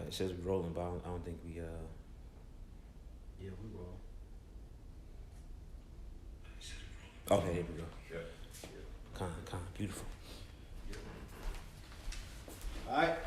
It says we're rolling, but I don't think we. Yeah, we roll. Okay, here we go. Yeah. Beautiful. Alright.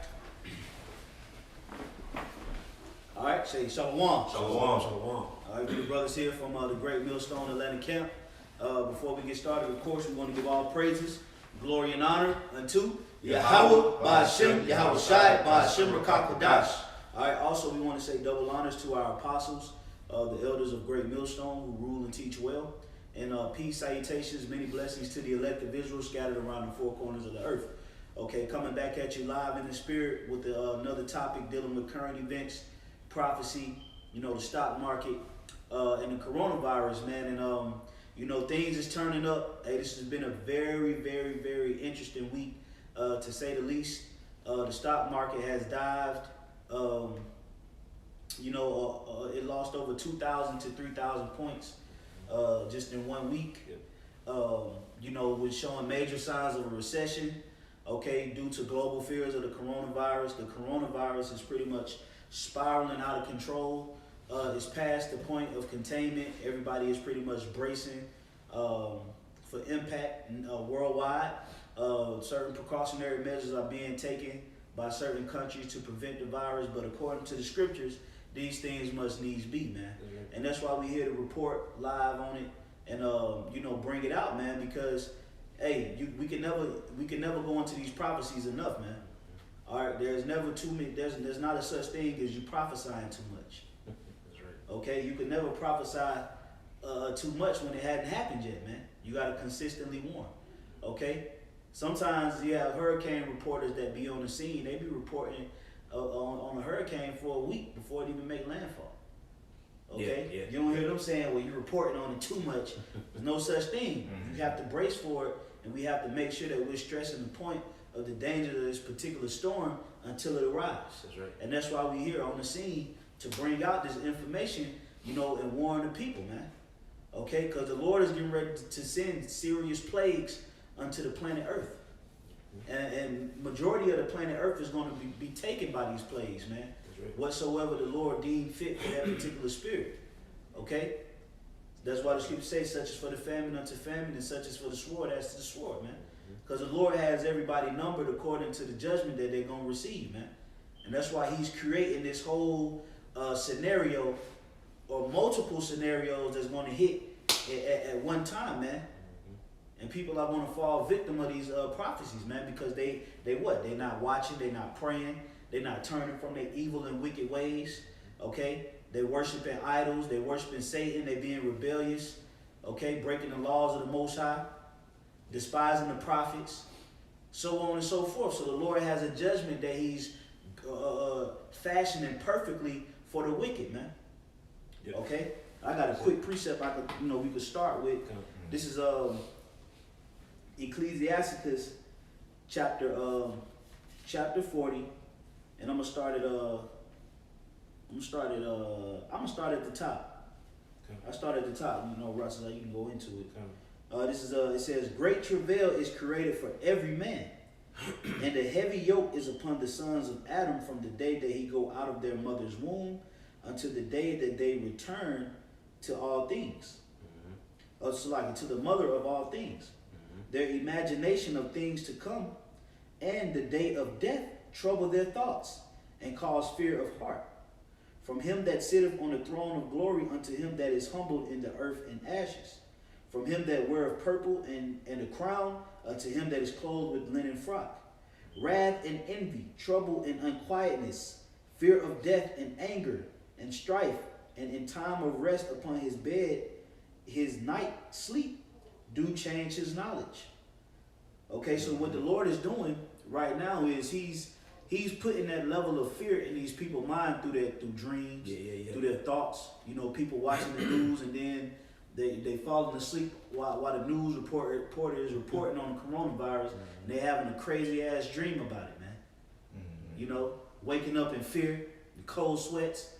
Alright, say Shalom. Shalom. Alright, we the brothers here from the Great Millstone Atlanta Camp. Before we get started, of course, we want to give all praises, glory, and honor unto Yahweh, Ba'ashem, Yahweh Shai, Ba'ashem, Rakakodash. Alright, also we want to say double honors to our apostles, the elders of Great Millstone who rule and teach well. And peace, salutations, many blessings to the elect of Israel scattered around the four corners of the earth. Okay, coming back at you live in the spirit with another topic dealing with current events, prophecy, the stock market, and the coronavirus, man. And, things is turning up. Hey, this has been a very, very, very interesting week, to say the least. The stock market has dived. It lost over 2,000 to 3,000 points just in 1 week. Was showing major signs of a recession. Okay, due to global fears of the coronavirus. The coronavirus is pretty much spiraling out of control. It's past the point of containment. Everybody is pretty much bracing for impact worldwide. Certain precautionary measures are being taken by certain countries to prevent the virus, but according to the scriptures, these things must needs be, man. Mm-hmm. And that's why we're here to report live on it and bring it out, man, because hey, we can never go into these prophecies enough, man. All right, there's never too many. There's not a such thing as you prophesying too much. That's right. Okay, you can never prophesy too much when it hadn't happened yet, man. You got to consistently warn. Okay, sometimes you have hurricane reporters that be on the scene. They be reporting on a hurricane for a week before it even make landfall. Okay, yeah. You don't hear them saying, "Well, you're reporting on it too much." There's no such thing. Mm-hmm. You have to brace for it, and we have to make sure that we're stressing the point of the danger of this particular storm until it arrives. That's right. And that's why we're here on the scene to bring out this information, and warn the people, man. Okay, because the Lord is getting ready to send serious plagues unto the planet Earth. And majority of the planet Earth is going to be taken by these plagues, man. Right. Whatsoever the Lord deemed fit for that particular spirit. Okay? That's why the scripture says, such is for the famine unto famine, and such is for the sword as to the sword, man. Because the Lord has everybody numbered according to the judgment that they're going to receive, man. And that's why he's creating this whole scenario or multiple scenarios that's going to hit at one time, man. And people are going to fall victim of these prophecies, man, because they what? They're not watching, they're not praying, they're not turning from their evil and wicked ways, okay? They're worshiping idols, they're worshiping Satan, they're being rebellious, okay? Breaking the laws of the Most High, despising the prophets, so on and so forth. So the Lord has a judgment that he's fashioning perfectly for the wicked, man. Yep. Okay? I got a quick precept we could start with. This is Ecclesiasticus chapter 40, and I'm gonna start at the top. Okay. I start at the top, Russell, you can go into it. Okay. It says, great travail is created for every man, and a heavy yoke is upon the sons of Adam from the day that he go out of their mother's womb until the day that they return to all things. Mm-hmm. To the mother of all things. Their imagination of things to come, and the day of death trouble their thoughts, and cause fear of heart. From him that sitteth on the throne of glory unto him that is humbled in the earth and ashes. From him that weareth purple and a crown unto him that is clothed with linen frock. Wrath and envy, trouble and unquietness, fear of death and anger and strife, and in time of rest upon his bed, his night sleep, do change his knowledge. Okay, so what the Lord is doing right now is he's putting that level of fear in these people's mind through dreams, through their thoughts. People watching the news and then they falling asleep while the news reporter is reporting on the coronavirus, and they having a crazy ass dream about it, man. Waking up in fear, the cold sweats,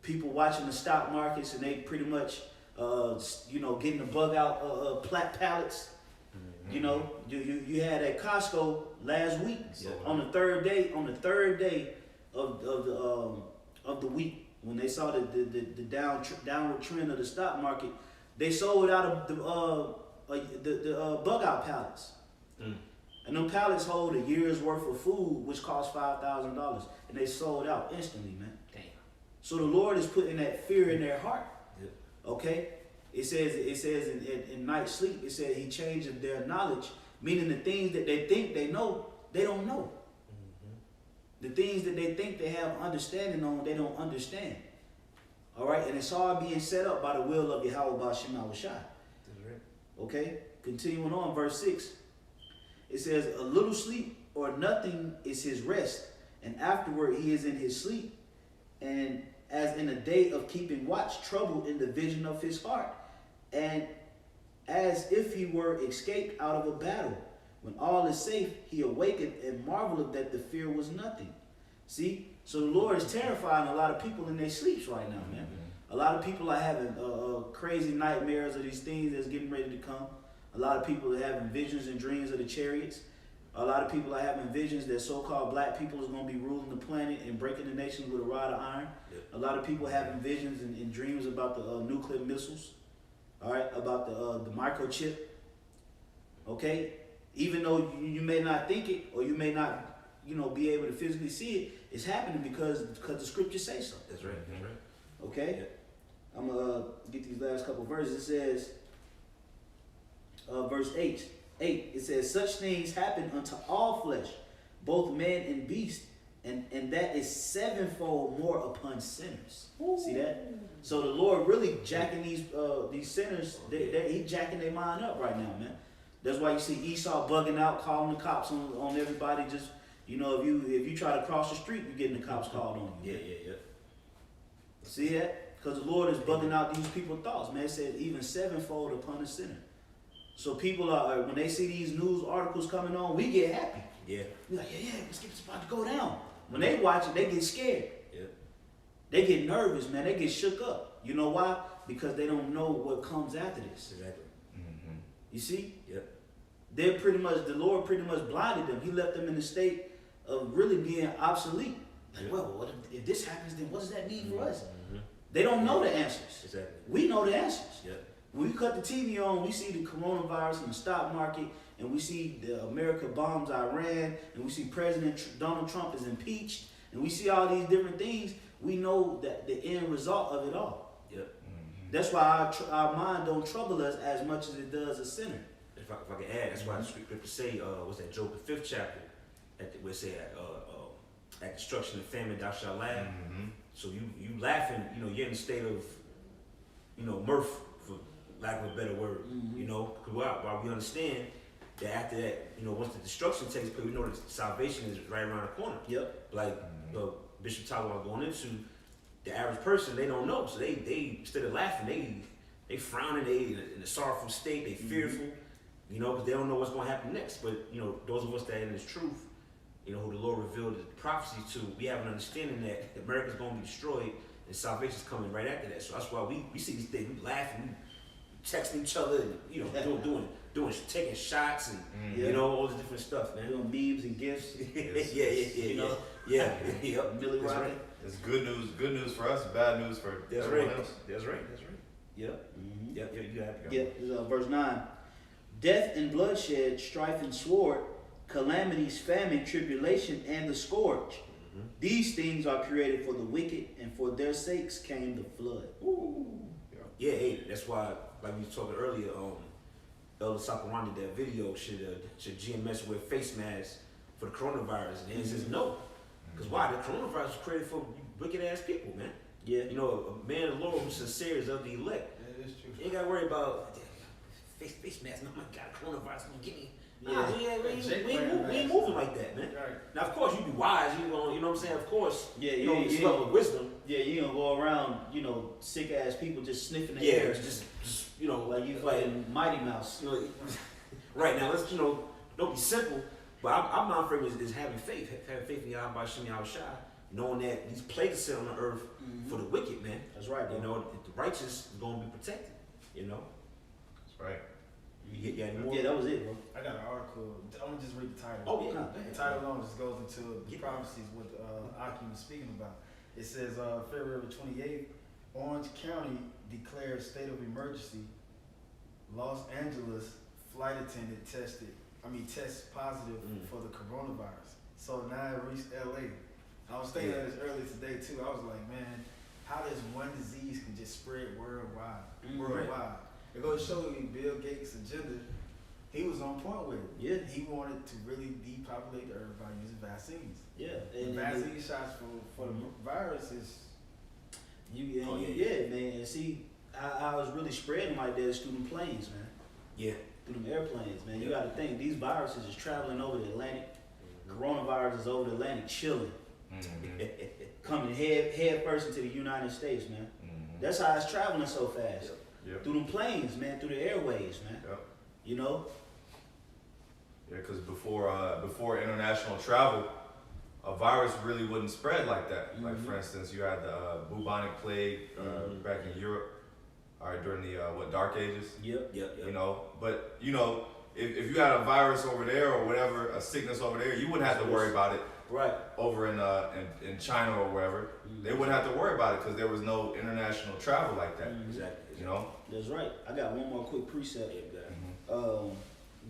people watching the stock markets, and they pretty much getting the bug out pallets. You had at Costco last week on the third day of the week, when they saw the downward trend of the stock market, they sold out of the bug out pallets. And them pallets hold a year's worth of food, which costs $5,000, and they sold out instantly, man. Damn. So the Lord is putting that fear in their heart. Yep. Okay, it says in night sleep. It says He changes their knowledge, meaning the things that they think they know, they don't know. The things that they think they have understanding on, they don't understand. All right, and it's all being set up by the will of Yahweh Ba'Shem Yahushai. That's right. Okay, continuing on, verse 6. It says, a little sleep or nothing is his rest, and afterward he is in his sleep, and as in a day of keeping watch, trouble in the vision of his heart, and as if he were escaped out of a battle. When all is safe, he awakened and marveled that the fear was nothing. See? So the Lord is terrifying a lot of people in their sleeps right now, man. A lot of people are having crazy nightmares of these things that's getting ready to come. A lot of people are having visions and dreams of the chariots. A lot of people are having visions that so-called black people is going to be ruling the planet and breaking the nations with a rod of iron. Yep. A lot of people having visions and dreams about the nuclear missiles. All right, about the microchip. Okay, even though you may not think it, or you may not, be able to physically see it, it's happening because the scriptures say so. That's right. That's right. Okay, Yep. I'm gonna get these last couple verses. It says, verse 8. It says, such things happen unto all flesh, both man and beast, and that is sevenfold more upon sinners. Ooh. See that? So the Lord really jacking these sinners. He jacking their mind up right now, man. That's why you see Esau bugging out, calling the cops on everybody. Just if you try to cross the street, you're getting the cops called on you. Yeah. See that? Because the Lord is bugging out these people's thoughts, man. It said even sevenfold upon a sinner. So people are, when they see these news articles coming on, we get happy. Yeah. We're like, yeah, it's about to go down. When they watch it, they get scared. Yeah. They get nervous, man. They get shook up. You know why? Because they don't know what comes after this. Exactly. You see? Yep. The Lord pretty much blinded them. He left them in a state of really being obsolete. Like, Yep. well, what if this happens, then what does that mean for us? They don't know the answers. Exactly. We know the answers. Yep. When we cut the TV on, we see the coronavirus in the stock market, and we see the America bombs Iran, and we see President Donald Trump is impeached, and we see all these different things. We know that the end result of it all. Yep. That's why our mind don't trouble us as much as it does a sinner. If I can add, that's why the scripture say, what's that, Job the 5th chapter, where it say, at destruction and famine thou shalt laugh. So you laughing, you're in a state of, mirth, for lack of a better word. Because while we understand that after that, once the destruction takes place, we know that salvation is right around the corner. Yep. Like Bishop talked about going into, the average person, they don't know. So they instead of laughing, they frowning, they in a sorrowful state, they fearful, because they don't know what's going to happen next. But, those of us that are in this truth, who the Lord revealed the prophecy to, we have an understanding that America's going to be destroyed and salvation's coming right after that. So that's why we see these things, we laughing, we texting each other, and, doing taking shots and, all this different stuff, man. Doing memes and gifts. Yeah. Millie That's Rocket. right. It's good news for us, bad news for That's everyone right. else. That's right. Yep. Yep. You have to go. Yep. This is, verse 9. Death and bloodshed, strife and sword, calamities, famine, tribulation, and the scourge. These things are created for the wicked, and for their sakes came the flood. Ooh. Yeah, hey, that's why, like we were talking earlier, Elder Sakurani, that video, should GMS wear face masks for the coronavirus? And he says no. Because why? The coronavirus was created for wicked ass people, man. Yeah. A man of the Lord who's sincere is of the elect. That is true. You ain't got to worry about face mask. No, my God, coronavirus gonna get me. Yeah. Nah, we ain't moving like that, man. Right. Now, of course, you be wise. You know what I'm saying? Of course, Yeah, this level of wisdom. Yeah, you gonna go around, sick ass people just sniffing the Yeah, air, just like you playing Mighty Mouse. Right now, let's don't be simple. But our mind frame is having faith in Yahweh Shem Yahushua, knowing that these plagues sit on the earth for the wicked, man. That's right, bro. The righteous is gonna be protected. That's right. You get any more? Yeah, that was it, bro. I got an article. I'm gonna just read the title. Oh yeah. Nah, The title alone just goes into the Yeah. prophecies what Akim was speaking about. It says February 28th, Orange County declared state of emergency. Los Angeles flight attendant tests positive for the coronavirus. So now it reached LA. I was thinking of this earlier today too. I was like, man, how does one disease can just spread worldwide? Worldwide. It goes to show you Bill Gates' agenda. He was on point with it. Yeah. He wanted to really depopulate the earth by using vaccines. Yeah. And vaccine shots for the virus is Yeah, man. And see, I was really spreading like that through them planes, man. Yeah. Through them airplanes, man. You got to think these viruses is traveling over the Atlantic. Coronavirus is over the Atlantic, chilling, coming head first into the United States, man. That's how it's traveling so fast. Yep. Through them planes, man. Through the airways, man. Yep. You know. Yeah, because before international travel, a virus really wouldn't spread like that. Like for instance, you had the bubonic plague back in Europe, during the Dark Ages. Yep. You know, but you know, if you had a virus over there or whatever, a sickness over there, you wouldn't have to worry about it. Right. Over in China or wherever, they wouldn't have to worry about it because there was no international travel like that. Exactly. You know. That's right. I got one more quick precept.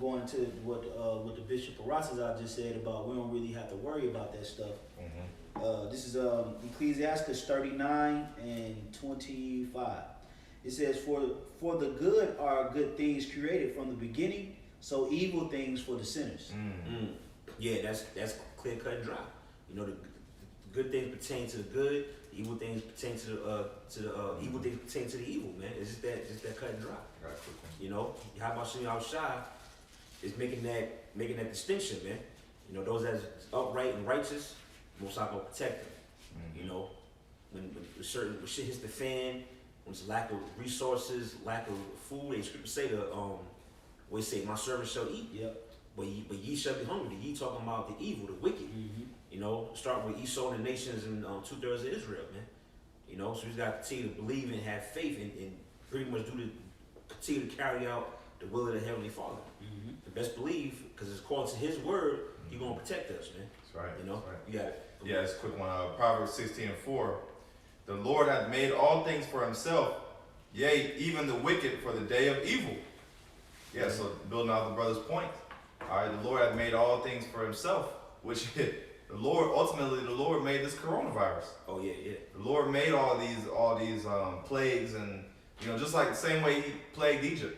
Going to what the Bishop of Rothschild just said about we don't really have to worry about that stuff. This is Ecclesiastes 39 and 25. It says, for the good are good things created from the beginning, so evil things for the sinners. Yeah, that's clear cut and dry. You know, the good things pertain to the good, the evil things pertain to the evil things pertain to the evil, man. It's just that cut and dry. Right. You know, how about Shimmy Al-Shai is making that distinction, man. You know, those that's upright and righteous, Most High gonna protect them. You know, when shit hits the fan, when it's lack of resources, lack of food, the scripture say we say my servants shall eat. Yep. But ye shall be hungry. Ye talking about the evil, the wicked. You know, start with Esau and the nations and 2/3 of Israel, man. You know, so we got to continue to believe and have faith and pretty much continue to carry out the will of the Heavenly Father. The best believe, because it's called to His word, He gonna protect us, man. That's right. You know, That's right. you got it. Yeah, it's a quick one. Proverbs 16:4. The Lord hath made all things for Himself, yea, even the wicked for the day of evil. Yeah, so building out the brother's point. All right, the Lord hath made all things for Himself, which ultimately the Lord made this coronavirus. Oh yeah. The Lord made all these plagues, and you know, just like the same way He plagued Egypt.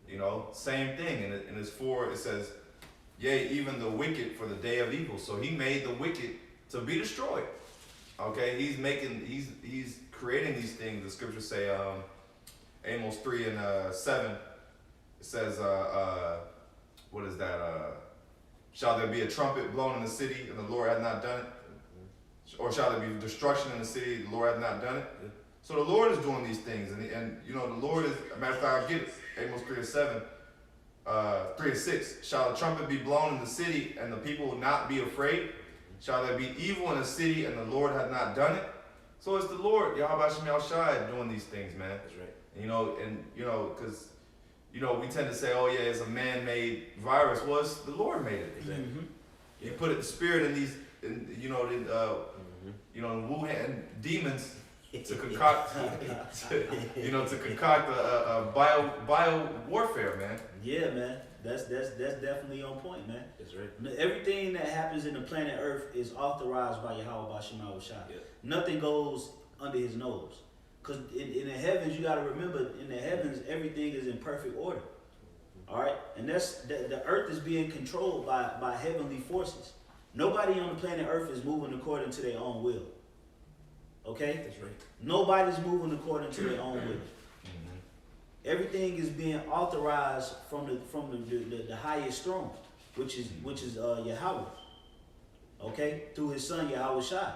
You know, same thing. And in His 4 it says, yea, even the wicked for the day of evil. So He made the wicked to be destroyed. Okay, He's creating these things. The scriptures say, Amos 3 and 7. It says, what is that? Shall there be a trumpet blown in the city, and the Lord hath not done it? Or shall there be destruction in the city, the Lord hath not done it? So the Lord is doing these things, and you know, the Lord is, a matter of fact, I get it. Amos 3 and 7, 3 and 6. Shall a trumpet be blown in the city, and the people will not be afraid? Shall there be evil in the city, and the Lord hath not done it? So it's the Lord, Yahweh Shem Shai, doing these things, man. That's right. You know, and you know, because you know, we tend to say, oh yeah, it's a man-made virus. Well, it's the Lord made it. Exactly. He put the spirit in these, you know, in Wuhan demons to concoct, to concoct a bio warfare, man. Yeah, man. That's definitely on point, man. That's right. Everything that happens in the planet Earth is authorized by Yahweh Bashim Shai. Yeah. Nothing goes under His nose. Because in the heavens, you got to remember, in the heavens, everything is in perfect order. All right? And the earth is being controlled by heavenly forces. Nobody on the planet Earth is moving according to their own will. Okay? That's right. Nobody's moving according to their own will. Everything is being authorized from the highest throne, which is Yahweh. Okay? Through His Son, Yahweh Shai.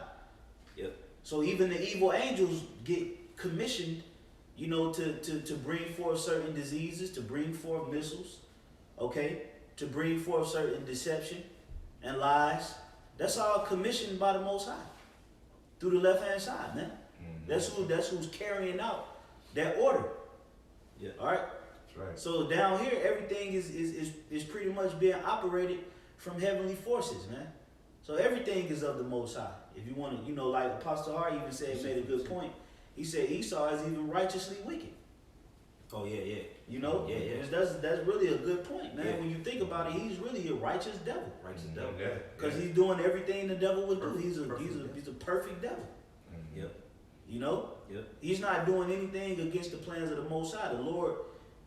Yep. So even the evil angels get commissioned, you know, to bring forth certain diseases, to bring forth missiles, okay, to bring forth certain deception and lies. That's all commissioned by the Most High through the left-hand side, man. That's who's carrying out that order. Yeah. All right. right. So down here, everything is pretty much being operated from heavenly forces, man. So everything is of the Most High. If you want to, like Apostle Hart even said, made a good point. He said Esau is even righteously wicked. Oh yeah, yeah. Yeah. That's really a good point, man. Yeah. When you think about it, he's really a righteous devil. Righteous devil. Yeah. Because he's doing everything the devil would do. Perfect, He's perfect, a perfect devil. Mhm. Yep. Yep. He's not doing anything against the plans of the Most High. The Lord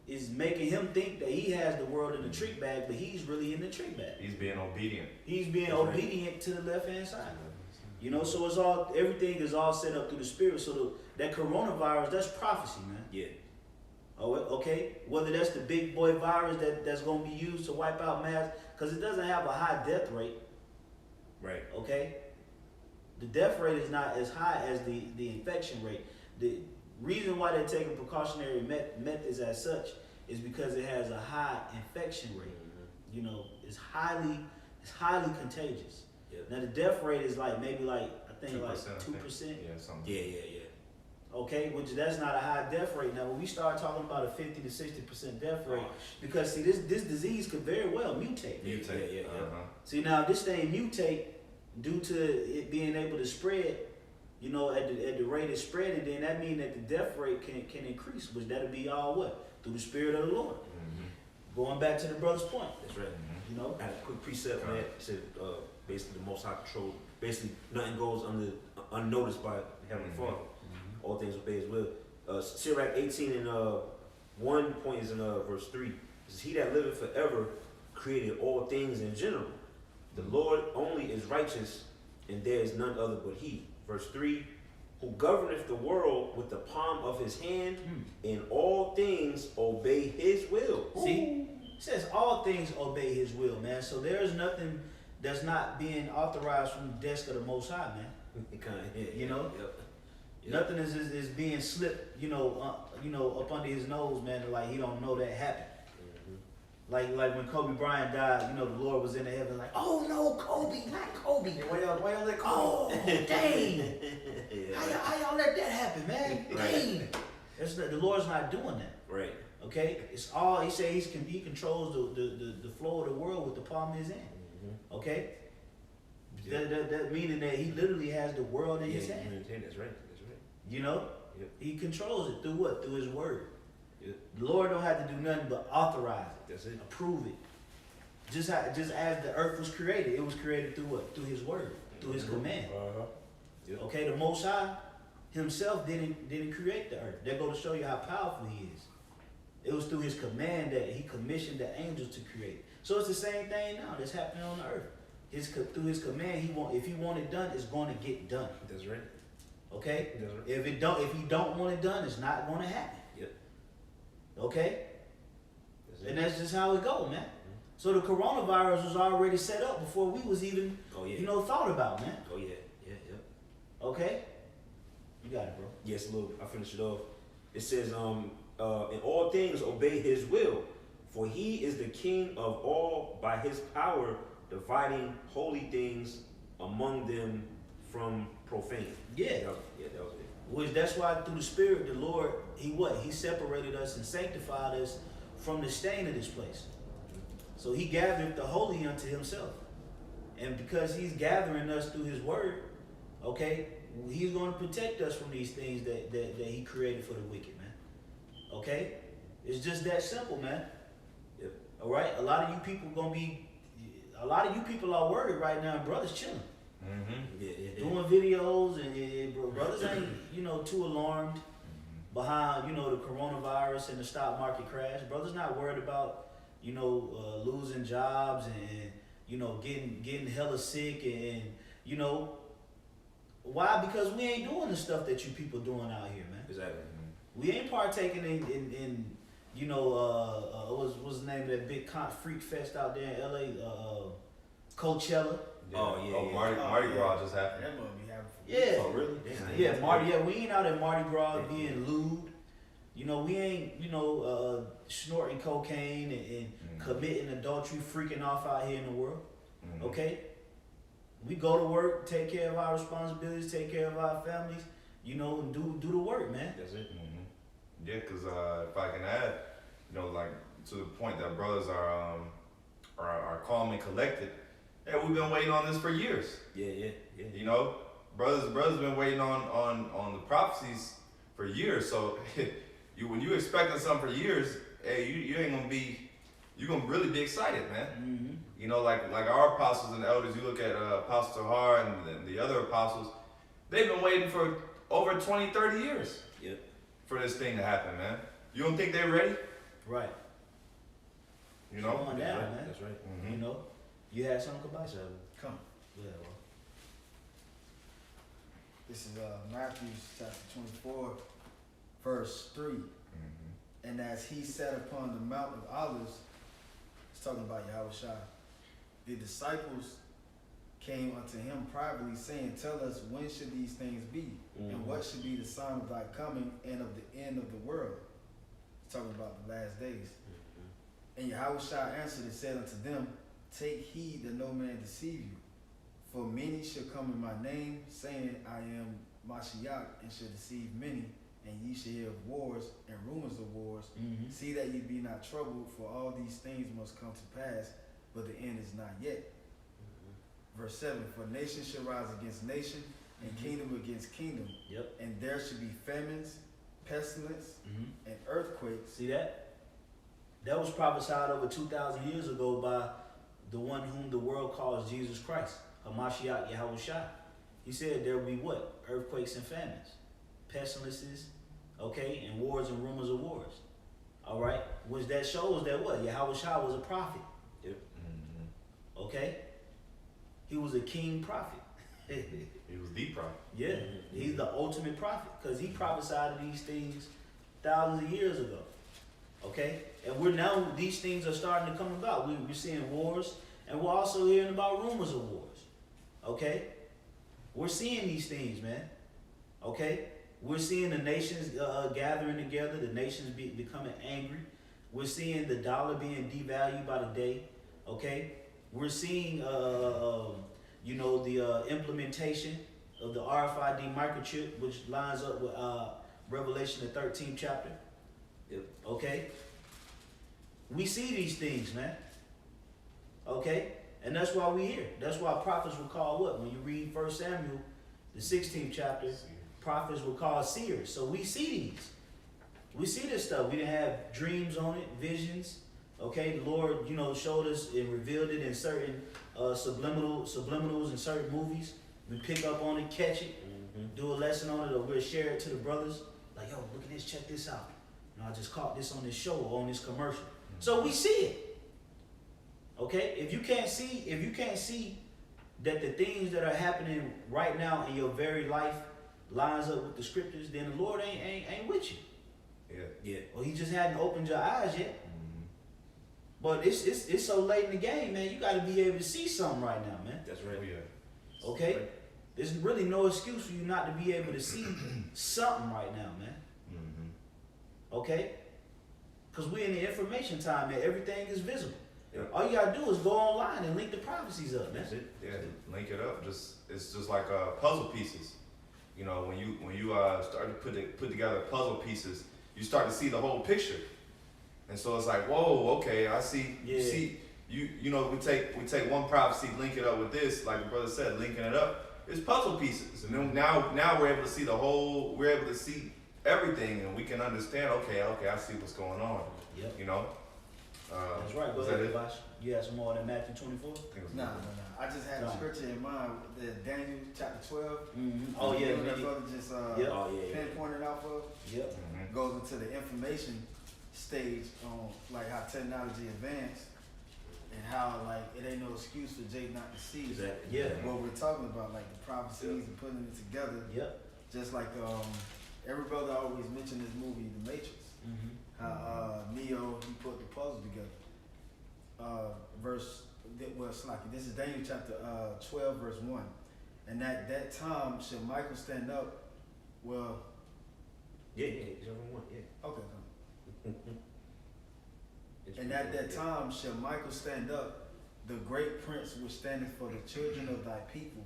is making him think that he has the world in the trick bag, but he's really in the trick bag. He's being obedient. He's being That's right. obedient to the left hand side. So it's all, everything is all set up through the Spirit. So that coronavirus, that's prophecy, man. Yeah. Oh, okay. Whether that's the big boy virus that's going to be used to wipe out mass, because it doesn't have a high death rate. Right. Okay. The death rate is not as high as the infection rate. The reason why they're taking precautionary methods as such is because it has a high infection rate. It's highly contagious. Yep. Now the death rate is like maybe like I think 2%, like I 2%. think. Yeah, something. Yeah. Okay, which that's not a high death rate. Now when we start talking about a 50 to 60% death rate, Oh, because see this disease could very well mutate. Mutate. Yeah. Uh-huh. See now this thing mutate due to it being able to spread, at the rate it's spreading, then that means that the death rate can increase, which that'll be all what? Through the Spirit of the Lord. Mm-hmm. Going back to the brother's point, That's right. Mm-hmm. I had a quick precept on that. It said basically the Most High control. Basically nothing goes unnoticed by Heavenly Mhm. Father. All things obey His will. Sirach 18 and 1 point is in verse 3. It says, "He that liveth forever created all things in general. The Lord only is righteous, and there is none other but He." Verse 3, "Who governeth the world with the palm of His hand, and all things obey His will." See, it says all things obey His will, man. So there's nothing that's not being authorized from the desk of the Most High, man. It kinda, yeah, You know? Yep. Nothing is being slipped, up under his nose, man. Like he don't know that happened. Mhm. Like when Kobe Bryant died, the Lord was in the heaven, like, oh no, Kobe, not Kobe. Why y'all let Oh, dang. Yeah. How y'all let that happen, man? Right. Dang. The Lord's not doing that. Right. Okay? It's all he said he controls the flow of the world with the palm of his hand. Mhm. Okay? Yeah. That meaning that he literally has the world in his Yeah, hand. That's right. That's right. Yep. He controls it through what? Through his word. Yep. The Lord don't have to do nothing but authorize it, That's it. approve it. Just as the earth was created, it was created through what? Through his word, through his command. Uh-huh. Yep. Okay, the Most High himself didn't create the earth. That go to show you how powerful he is. It was through his command that he commissioned the angels to create. So it's the same thing now that's happening on the earth. Through his command, if he want it done, it's going to get done. That's right. Okay? That's right. If he don't want it done, it's not going to happen. Yep. Okay? That's And it. that's just how it go, man. So the coronavirus was already set up before we was even, Oh yeah. thought about, man. Oh yeah. Yeah. Okay? You got it, bro. Yes, look, I finish it off. It says, in all things obey His will, for He is the King of all. By His power, dividing holy things among them from profane. Yeah. That was it. Which that's why through the Spirit, the Lord, He separated us and sanctified us from the stain of this place. So He gathered the holy unto Himself. And because He's gathering us through His word, okay, He's going to protect us from these things that He created for the wicked, man. Okay? It's just that simple, man. Yep. All right? A lot of you people are worried right now, and brothers chilling. Mm-hmm. Yeah. Doing videos, and brothers ain't, too alarmed behind, the coronavirus and the stock market crash. Brothers not worried about, losing jobs and getting hella sick and why? Because we ain't doing the stuff that you people doing out here, man. Exactly. We ain't partaking in what's the name of that big freak fest out there in LA, Coachella. Oh, yeah, Oh, yeah. Mardi Gras just happened. That must be happening. Yeah. Oh really? Damn, Yeah, Mardi. Yeah, we ain't out at Mardi Gras being lewd. We ain't snorting cocaine and committing adultery, freaking off out here in the world. Mhm. Okay, we go to work, take care of our responsibilities, take care of our families, and do the work, man. That's it. Yeah, because if I can add, you know, like to the point that brothers are calm and collected. Hey, we've been waiting on this for years. Yeah. You know, brothers been waiting on the prophecies for years. So when you expecting something for years, hey, you ain't gonna be, you gonna really be excited, man. Mm-hmm. You know, like our apostles and elders. You look at Apostle Tahar and the other apostles. They've been waiting for over 20, 30 years. Yep. For this thing to happen, man. You don't think they're ready? Right. You know. Slowing down, man. That's right. You know, you had something about you. Come. Yeah. Well. This is Matthew chapter 24, verse 3. And as he sat upon the Mount of Olives, it's talking about Yahushua, the disciples came unto him privately, saying, Tell us, when should these things be? And what should be the sign of thy coming and of the end of the world? It's talking about the last days. And Yahushua answered and said unto them, Take heed that no man deceive you. For many shall come in my name, saying, I am Mashiach, and shall deceive many. And ye shall hear of wars and rumors of wars. Mm-hmm. See that ye be not troubled, for all these things must come to pass, but the end is not yet. Verse 7, For nation shall rise against nation, and kingdom against kingdom. Yep. And there shall be famines, pestilence, Mm-hmm. and earthquakes. See that? That was prophesied over 2,000 years ago by the one whom the world calls Jesus Christ, Hamashiach Yahushua. He said there will be what? Earthquakes and famines, pestilences, okay, and wars and rumors of wars. All right? Which that shows that what? Yahushua was a prophet. Yep. Okay? He was a king prophet. He was the prophet. Yeah, he's the ultimate prophet because he prophesied these things thousands of years ago. Okay, and we're now, these things are starting to come about. We're seeing wars, and we're also hearing about rumors of wars. Okay, we're seeing these things, man. Okay, we're seeing the nations gathering together, the nations becoming angry. We're seeing the dollar being devalued by the day. Okay, we're seeing you know, the implementation of the RFID microchip, which lines up with Revelation the 13th chapter. Yep. Okay? We see these things, man. Okay? And that's why we here. That's why prophets were called what? When you read 1 Samuel, the 16th chapter, prophets were called seers. So we see these. We see this stuff. We didn't have dreams on it, visions. Okay? The Lord, you know, showed us and revealed it in certain subliminals in certain movies. We pick up on it, catch it, do a lesson on it, or we'll share it to the brothers. Like, yo, look at this, check this out. You know, I just caught this on this show or on this commercial. So we see it. Okay? If you can't see that the things that are happening right now in your very life lines up with the scriptures, then the Lord ain't with you. Yeah. Or he just hadn't opened your eyes yet. But it's so late in the game, man. You got to be able to see something right now, man. That's right. Okay? There's really no excuse for you not to be able to see something right now, man. Okay? Because we're in the information time, man. Everything is visible. Yeah. All you got to do is go online and link the prophecies up, man. That's it. Yeah, link it up. It's just like puzzle pieces. You know, when you start to put together puzzle pieces, you start to see the whole picture. And so it's like, whoa, okay, I see. Yeah. You see, you know, we take one prophecy, link it up with this, like the brother said, linking it up. It's puzzle pieces, and then now we're able to see the whole. We're able to see everything, and we can understand. Okay, I see what's going on. Yep. You know. That's right. Go is ahead, that it? Vash. You had some more than Matthew 24? I think it was No. I just had a No. scripture in mind, the Daniel chapter 12. Oh, yeah. You know, that man. brother just Yep. Oh, yeah. pinpointed out for us. Yep. Goes into the information stage on like how technology advanced and how like it ain't no excuse for Jay not to see Exactly. Yeah. what we're talking about, like the prophecies and putting it together. Yep. Just like every brother always mentioned this movie, The Matrix. How Neo he put the puzzle together. This is Daniel chapter 12 verse 1. And at that time shall Michael stand up. Well, Yeah. Everyone. Yeah. okay. And at that time shall Michael stand up, the great prince which standeth for the children of thy people,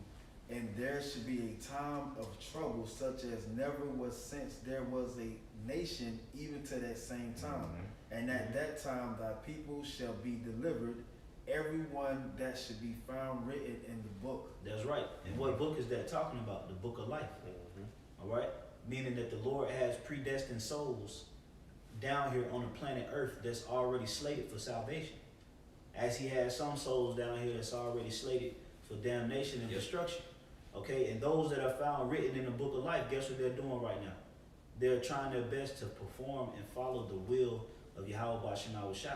and there should be a time of trouble such as never was since there was a nation even to that same time. And at that time thy people shall be delivered, everyone that should be found written in the book. That's right. And what book is that talking about? The book of life. All right? Meaning that the Lord has predestined souls down here on the planet Earth that's already slated for salvation. As he has some souls down here that's already slated for damnation and destruction. Okay? And those that are found written in the book of life, guess what they're doing right now? They're trying their best to perform and follow the will of Yahweh Bashem Shah.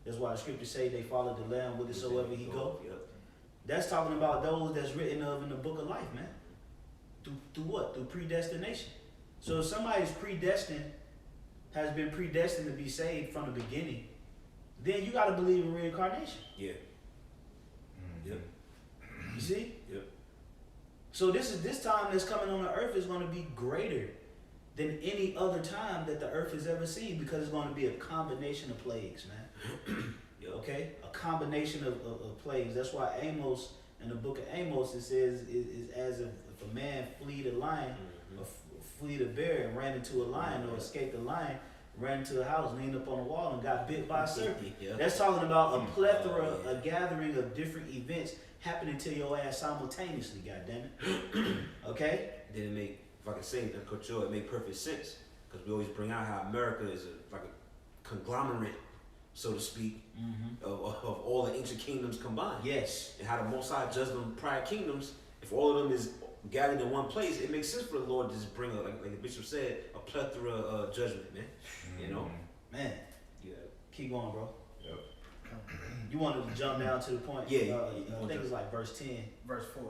That's why the scriptures say they follow the Lamb whithersoever he go. Yep. That's talking about those that's written of in the book of life, man. Through what? Through predestination. So if somebody's predestined, has been predestined to be saved from the beginning, then you got to believe in reincarnation. Yeah. Yep. You see? Yep. So this time that's coming on the earth is going to be greater than any other time that the earth has ever seen, because it's going to be a combination of plagues, man. Yep. Okay? A combination of plagues. That's why Amos, in the book of Amos, it says is as if a man fleed a lion, or fleed a bear and ran into a lion, or escaped a lion, ran into a house, leaned up on the wall, and got bit by a serpent. Yep. That's talking about a plethora, a gathering of different events happening to your ass simultaneously, goddammit. Okay? Then it make, if I can say that, Coach Joe, it make perfect sense, because we always bring out how America is like a conglomerate, so to speak, of all the ancient kingdoms combined. Yes. And how the Most High judged them prior kingdoms. If all of them is gathered in one place, it makes sense for the Lord to just bring, like the bishop said, a plethora of judgment, man. You know? Man, Yeah. keep going, bro. Yep. You wanted to jump down to the point? Yeah, I think it's like verse 10. Verse 4.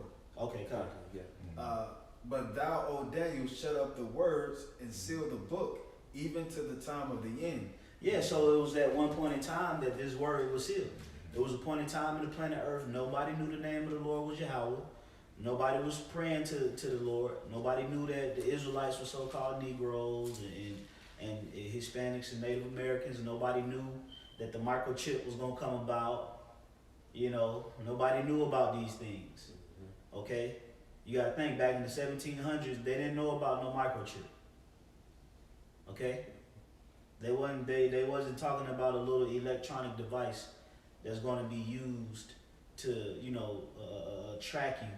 Okay, come on. Yeah. But thou, O Daniel, shut up the words and seal the book, even to the time of the end. Yeah, so it was at one point in time that this word was sealed. There was a point in time in the planet Earth, nobody knew the name of the Lord was Yahweh. Nobody was praying to the Lord. Nobody knew that the Israelites were so-called Negroes and Hispanics and Native Americans. Nobody knew that the microchip was going to come about. You know, nobody knew about these things. Okay? You got to think, back in the 1700s, they didn't know about no microchip. Okay? They wasn't talking about a little electronic device that's going to be used to, track you.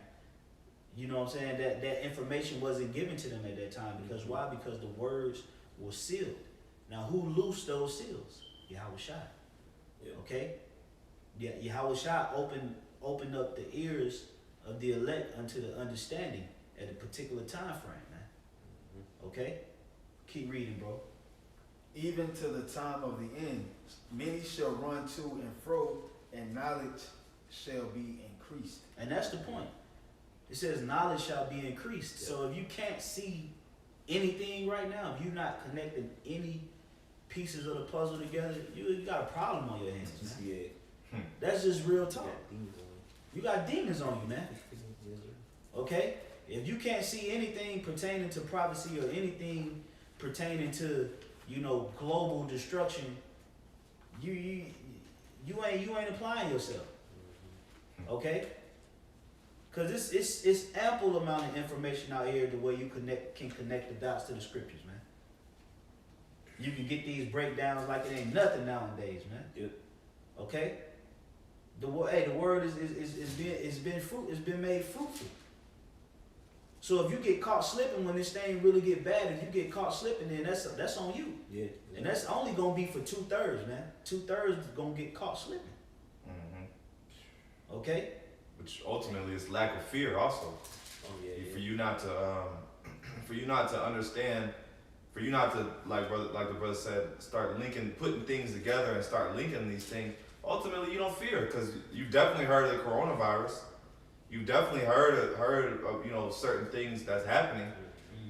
You know what I'm saying? That information wasn't given to them at that time. Because why? Because the words were sealed. Now, who loosed those seals? Yahweh Shai. Yeah. Okay? Yeah, Yahweh Shai opened up the ears of the elect unto the understanding at a particular time frame, man. Okay? Keep reading, bro. Even to the time of the end, many shall run to and fro, and knowledge shall be increased. And that's the point. It says knowledge shall be increased. Yeah. So if you can't see anything right now, if you're not connecting any pieces of the puzzle together, you got a problem on your hands, man. Yeah. That's just real talk. Yeah, demons on You got demons on you, man. it. Okay? If you can't see anything pertaining to prophecy or anything pertaining to, global destruction, you ain't applying yourself. Okay? Because it's ample amount of information out here the way you can connect the dots to the scriptures, man. You can get these breakdowns like it ain't nothing nowadays, man. Yep. Okay? The word is been made fruitful. So if you get caught slipping when this thing really get bad, if you get caught slipping, then that's on you. Yeah. And that's only gonna be for 2/3, man. 2/3 gonna get caught slipping. Okay? Which ultimately is lack of fear also. Oh yeah. For you not to understand, for you not to, like the brother said, start putting things together and start linking these things. Ultimately, you don't fear, because you've definitely heard of the coronavirus. You've definitely heard of certain things that's happening.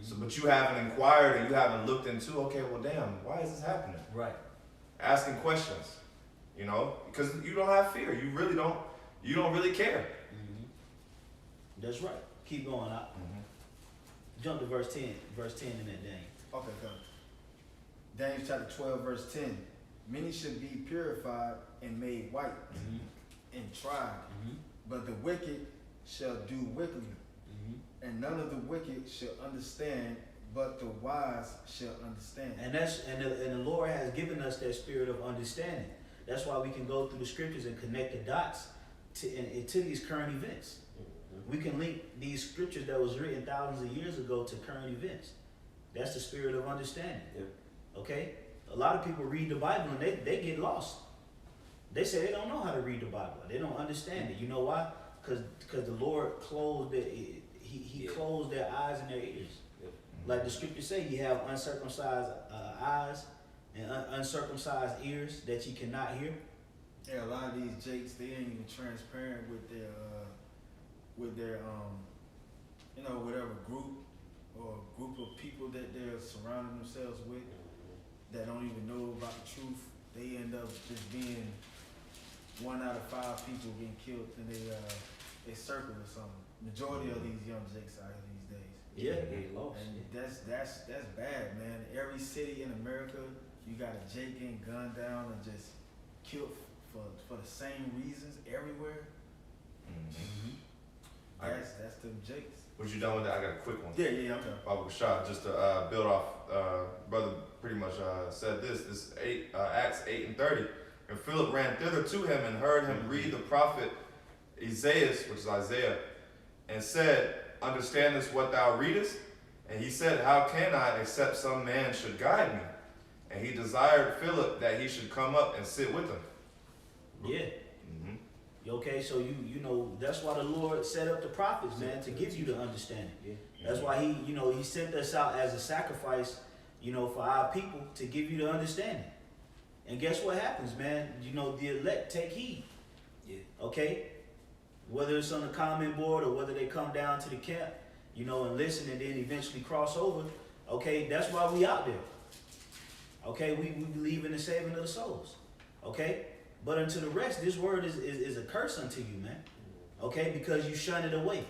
So, but you haven't inquired and you haven't looked into, okay, well, damn, why is this happening? Right. Asking questions, because you don't have fear. You really don't. You don't really care. That's right. Keep going out. Jump to verse 10. Verse 10 in that Daniel. Okay, go. Daniel chapter 12, verse 10. Many should be purified and made white and tried, but the wicked shall do wickedly, and none of the wicked shall understand but the wise shall understand. And the Lord has given us that spirit of understanding. That's why we can go through the scriptures and connect the dots to these current events. We can link these scriptures that was written thousands of years ago to current events. That's the spirit of understanding. Okay? A lot of people read the Bible and they get lost. They say they don't know how to read the Bible. They don't understand it. You know why? Because the Lord closed He closed their eyes and their ears. Like the scriptures say, you have uncircumcised eyes and uncircumcised ears that you cannot hear. Yeah, a lot of these jakes, they ain't even transparent with their you know, whatever group or group of people that they're surrounding themselves with that don't even know about the truth. They end up just being 1 out of 5 people getting killed in a circle or something. Majority of these young jakes out here these days. Yeah, they lost. And that's bad, man. Every city in America, you got a Jake getting gunned down and just killed for the same reasons everywhere. Mm-hmm. That's them Jakes. Was you done with that? I got a quick one. Yeah, I'm done. Baba Bashar, just to build off, brother pretty much said this 8, Acts 8:30. And Philip ran thither to him and heard him read the prophet Isaiah, which is Isaiah, and said, understandest what thou readest? And he said, how can I, except some man should guide me? And he desired Philip that he should come up and sit with him. Yeah. Mm-hmm. Okay, so you know that's why the Lord set up the prophets, man, to give you the understanding. That's why he sent us out as a sacrifice, for our people to give you the understanding. And guess what happens, man? The elect take heed. Yeah. Okay? Whether it's on the comment board or whether they come down to the camp, and listen and then eventually cross over. Okay, that's why we out there. Okay, we believe in the saving of the souls. Okay? But unto the rest, this word is a curse unto you, man. Okay? Because you shun it away.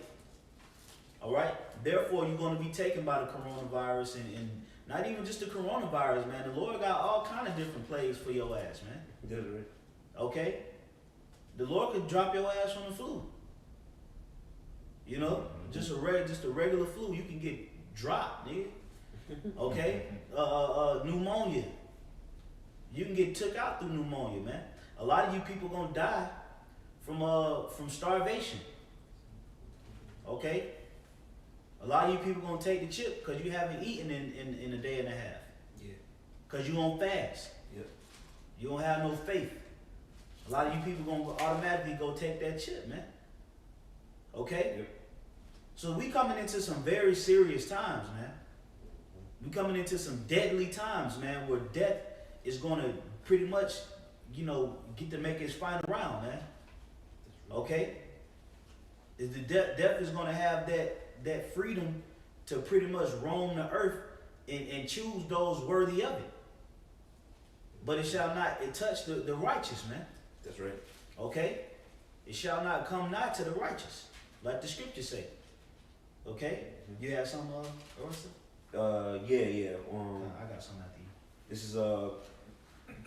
All right? Therefore, you're going to be taken by the coronavirus and not even just the coronavirus, man. The Lord got all kind of different plagues for your ass, man. That's right. Okay? The Lord could drop your ass from the flu. Just a regular flu, you can get dropped, nigga. Okay? Pneumonia. You can get took out through pneumonia, man. A lot of you people gonna die from starvation. Okay? A lot of you people gonna take the chip because you haven't eaten in a day and a half. Yeah. Because you on fast. Yep. You don't have no faith. A lot of you people gonna automatically go take that chip, man. Okay? Yep. So we coming into some very serious times, man. We coming into some deadly times, man, where death is gonna pretty much, get to make its final round, man. Okay? The death is gonna have that freedom to pretty much roam the earth and choose those worthy of it. But it shall not touch the righteous, man. That's right. Okay? It shall not come nigh to the righteous, like the scriptures say. Okay? You have some, Orson? Yeah. I got some after you. This is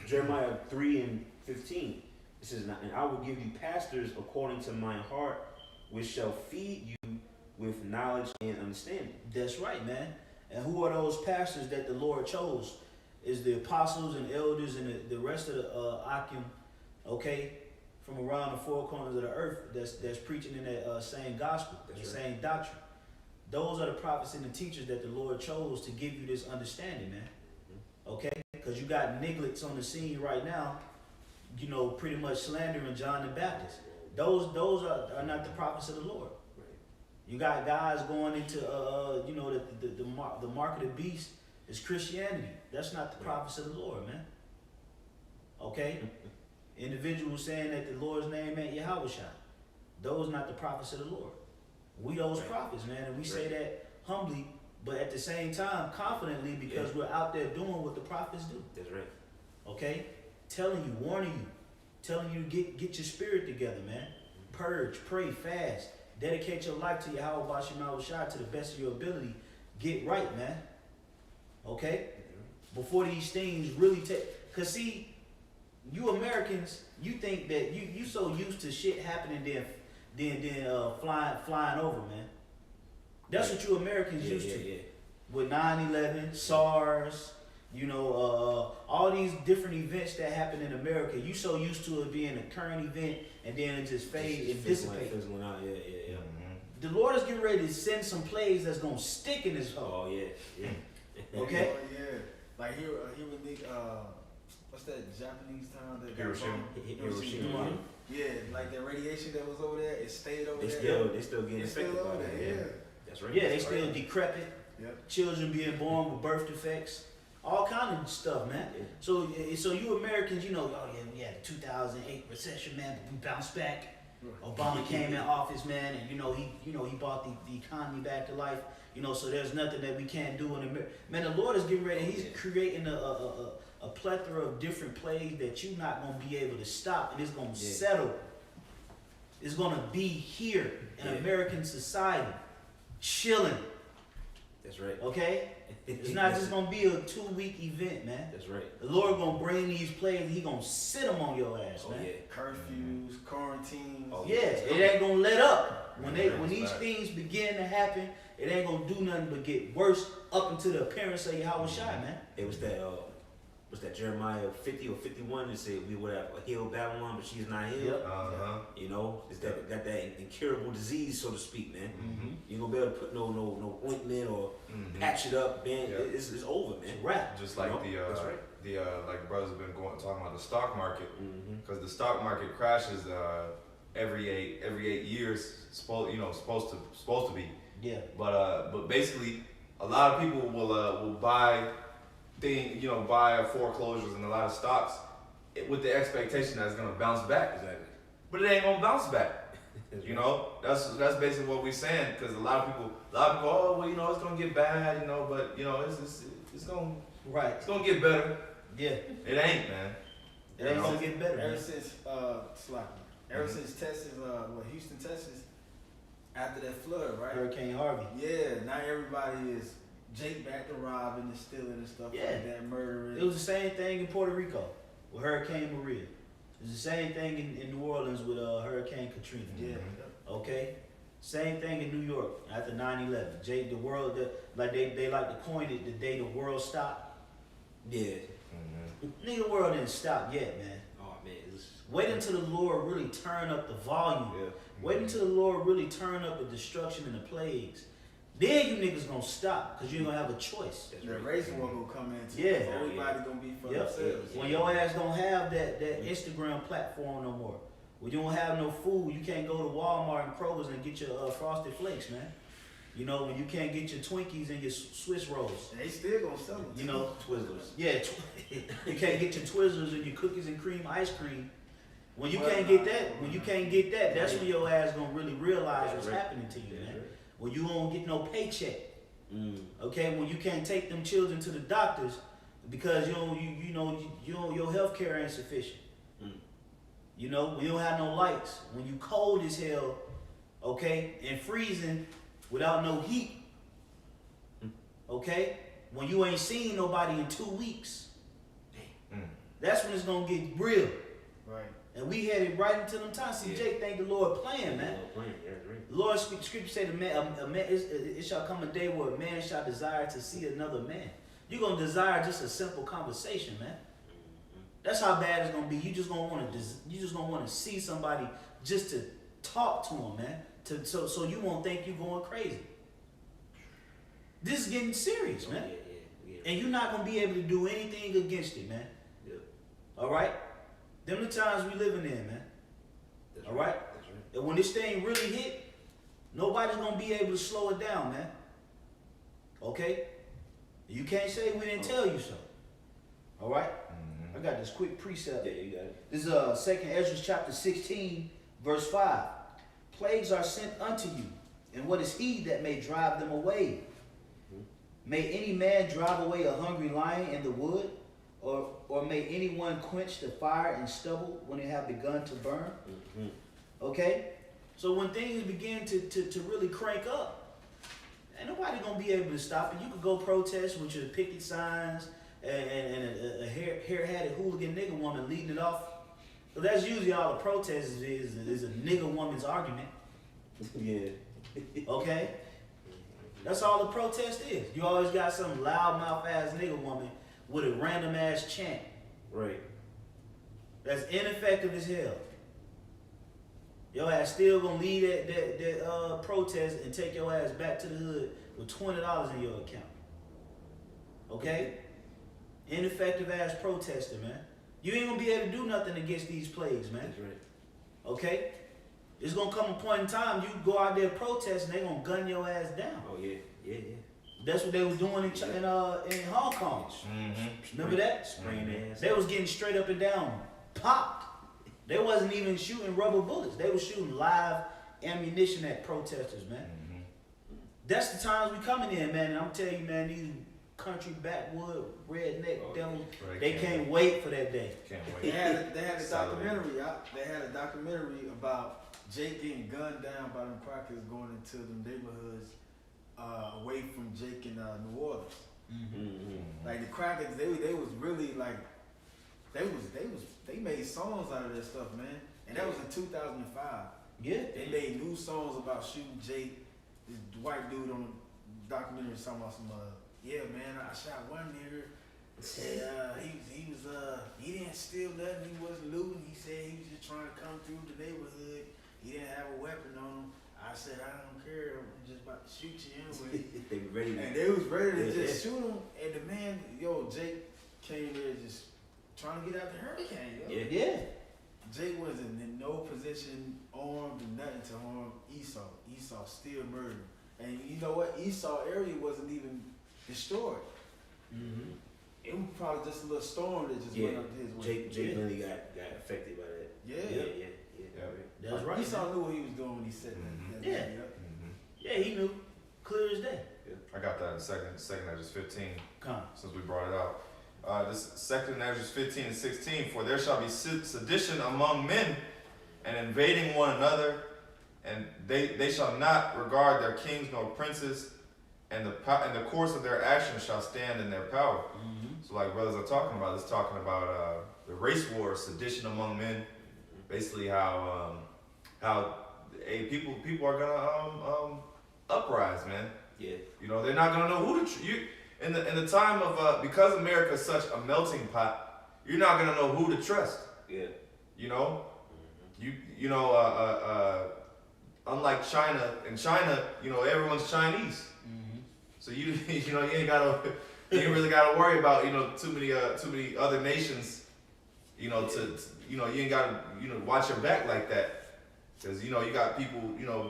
Jeremiah 3:15. It says, and I will give you pastors according to my heart, which shall feed you with knowledge and understanding. That's right, man. And who are those pastors that the Lord chose? Is the apostles and elders and the rest of the Akim, okay, from around the four corners of the earth that's preaching in that same gospel, same doctrine. Those are the prophets and the teachers that the Lord chose to give you this understanding, man. Okay? Because you got nigglets on the scene right now, pretty much slandering John the Baptist. Those are not the prophets of the Lord. You got guys going into the mark of the beast is Christianity. That's not the prophets of the Lord, man. Okay? Individuals saying that the Lord's name ain't Yahushua. Those not the prophets of the Lord. We those prophets, man, and we say that humbly, but at the same time confidently because we're out there doing what the prophets do. That's right. Okay? Telling you, warning you, telling you to get your spirit together, man. Purge, pray, fast. Dedicate your life to Yahweh Shai to the best of your ability. Get right, man. Okay? Before these things really take... Because see, you Americans, you think that you so used to shit happening then flying over, man. That's what you Americans used to. Yeah. with 9/11, SARS, you know, all these different events that happen in America. You so used to it being a current event, and then it just fade and dissipate. Fizzling out, yeah. The Lord is getting ready to send some plagues that's gonna stick in his heart. Oh, yeah. Okay? Oh, yeah. Like here with the what's that Japanese town that got Hiroshima. bombed? Hiroshima. Yeah, like that radiation that was over there, it stayed over They there. still getting It's still affected by over that. there. Yeah. That's right. Yeah, they That's still right. decrepit. Yep. Children being born with birth defects, all kind of stuff, man. Yeah. So you Americans, you know, oh yeah, we had the 2008 recession, man, but we bounced back. Obama came in office, man, and he brought the economy back to life. You know, so there's nothing that we can't do in America. Man, the Lord is getting ready. He's creating a plethora of different plagues that you're not gonna be able to stop, and it's gonna settle. It's gonna be here in American society, chilling. That's right. Okay, it's not just gonna be a 2-week event, man. That's right. The Lord gonna bring these plagues, and He gonna sit them on your ass, Oh, man. yeah. Curfews, quarantines. Oh, Yeah, it's it coming. ain't gonna let up. When Yeah, these it's things begin to happen, it ain't gonna do nothing but get worse up until the appearance of Yahweh Shai, man. It was that Jeremiah 50 or 51 that said we would have a healed Babylon, but she's not healed. Yep. Uh-huh. You know, it's got that incurable disease, so to speak, man. Mm-hmm. You ain't gonna be able to put no ointment or Mhm. patch it up, man. Yeah. It's over, man. It's a wrap. Just like You know, that's right. the like brothers have been talking about the stock market, Mm-hmm. because the stock market crashes every 8 years. Supposed to be. Yeah. But basically, a lot of people will buy buy foreclosures and a lot of stocks with the expectation that it's gonna bounce back. Exactly. But it ain't gonna bounce back. You know, that's basically what we're saying. Because a lot of people, oh well, it's gonna get bad, but it's gonna get better. Yeah. It ain't, man. It ain't You know? gonna get better, Ever man. since since Texas, Houston, Texas, after that flood, right? Hurricane Harvey. Yeah, now everybody is Jake back to robbing and stealing and stuff Yeah. like that, murdering. It was the same thing in Puerto Rico with Hurricane Maria. It's the same thing in New Orleans with Hurricane Katrina. yeah. Okay? Same thing in New York after 9/11. The world, they like to coin it the day the world stopped. Yeah. Nigga, the world didn't stop yet, man. Oh man, it's Wait until the Lord really turn up the volume. yeah. Wait until the Lord really turn up the destruction and the plagues. Then you niggas gonna stop, because you're gonna have a choice. That's The right. race war gonna come in too. Yeah. Everybody gonna be for Yep. themselves. When your ass don't have that Instagram platform no more. When you don't have no food, you can't go to Walmart and Kroger's and get your Frosted Flakes, man. You know, when you can't get your Twinkies and your Swiss rolls. They still gonna sell them. You know, Twizzlers. yeah, you can't get your Twizzlers and your cookies and cream ice cream. When you can't get that, that's when your ass gonna really realize what's happening to you, man. When you don't get no paycheck, okay? When you can't take them children to the doctors because your health care ain't sufficient. You know, when you don't have no lights, when you cold as hell, okay, and freezing without no heat, okay? When you ain't seen nobody in 2 weeks, that's when it's gonna get real. Right. And we headed right into them times. See, Yeah. Jake think the Lord playing, man. The Lord scripture say the man, it shall come a day where a man shall desire to see another man. You're gonna desire just a simple conversation, man. That's how bad it's gonna be. You just gonna want to see somebody just to talk to him, man. So you won't think you're going crazy. This is getting serious, man. Yeah. And you're not gonna be able to do anything against it, man. Yeah. All right. Them the times we living in, man. That's All right. That's right. And when this thing really hit, nobody's gonna be able to slow it down, man. Okay? You can't say we didn't tell you so. All right? I got this quick precept. Yeah, you got it. This is 2nd Ezra chapter 16, verse 5. Plagues are sent unto you, and what is he that may drive them away? May any man drive away a hungry lion in the wood, or may anyone quench the fire and stubble when it have begun to burn? Okay? So when things begin to really crank up, ain't nobody gonna be able to stop it. You could go protest with your picket signs and a hair-hatted hooligan nigga woman leading it off. So that's usually all the protest is a nigga woman's argument. Yeah. Okay? That's all the protest is. You always got some loudmouth ass nigga woman with a random ass chant Right. that's ineffective as hell. Your ass still gonna leave that protest and take your ass back to the hood with $20 in your account. Okay? Ineffective ass protester, man. You ain't gonna be able to do nothing against these plagues, man. That's right. Okay? It's gonna come a point in time you go out there protest and they gonna gun your ass down. Oh yeah. Yeah. That's what they was doing in Hong Kong. Remember that? Spraying their ass. They was getting straight up and down popped. They wasn't even shooting rubber bullets. They was shooting live ammunition at protesters, man. That's the times we coming in, man. And I'm telling you, man, these country backwood redneck devils, they can't wait for that day. Can't They wait. had a Salary. documentary out. They had a documentary about Jake getting gunned down by them crackers going into the neighborhoods away from Jake in New Orleans. Like the crackers, they was really like they made songs out of that stuff, man. And that was in 2005. Yeah. They made new songs about shooting Jake. This white dude on the documentary was talking about some yeah, man, I shot one nigga. Said he didn't steal nothing, he wasn't looting. He said he was just trying to come through the neighborhood. He didn't have a weapon on him. I said, I don't care, I'm just about to shoot you anyway. They were ready. And they was ready to just shoot him. And the man, Jake came there just trying to get out the hurricane, yo. Yeah. Jake was in no position, armed and nothing to harm Esau. Esau still murdered. And you know what? Esau area wasn't even destroyed. It was probably just a little storm that just went up his way. Jake really got affected by that. Yeah. That's right. Esau man. knew what he was doing when he said that. Yeah. Yeah, he knew. Clear as day. I got that in second Ezra 15, Come. since we brought it out. This second Ezra 15 and 16, for there shall be sedition among men, and invading one another, and they shall not regard their kings nor princes, and the course of their actions shall stand in their power. So like brothers are talking about, it's talking about the race war, sedition among men, basically how people are gonna uprise, man. Yeah. You know, they're not gonna know who to in the time of because America is such a melting pot, you're not gonna know who to trust. Yeah. You know, unlike China, in China, everyone's Chinese. So you ain't really gotta worry about too many other nations. You ain't gotta watch your back like that. Because you got people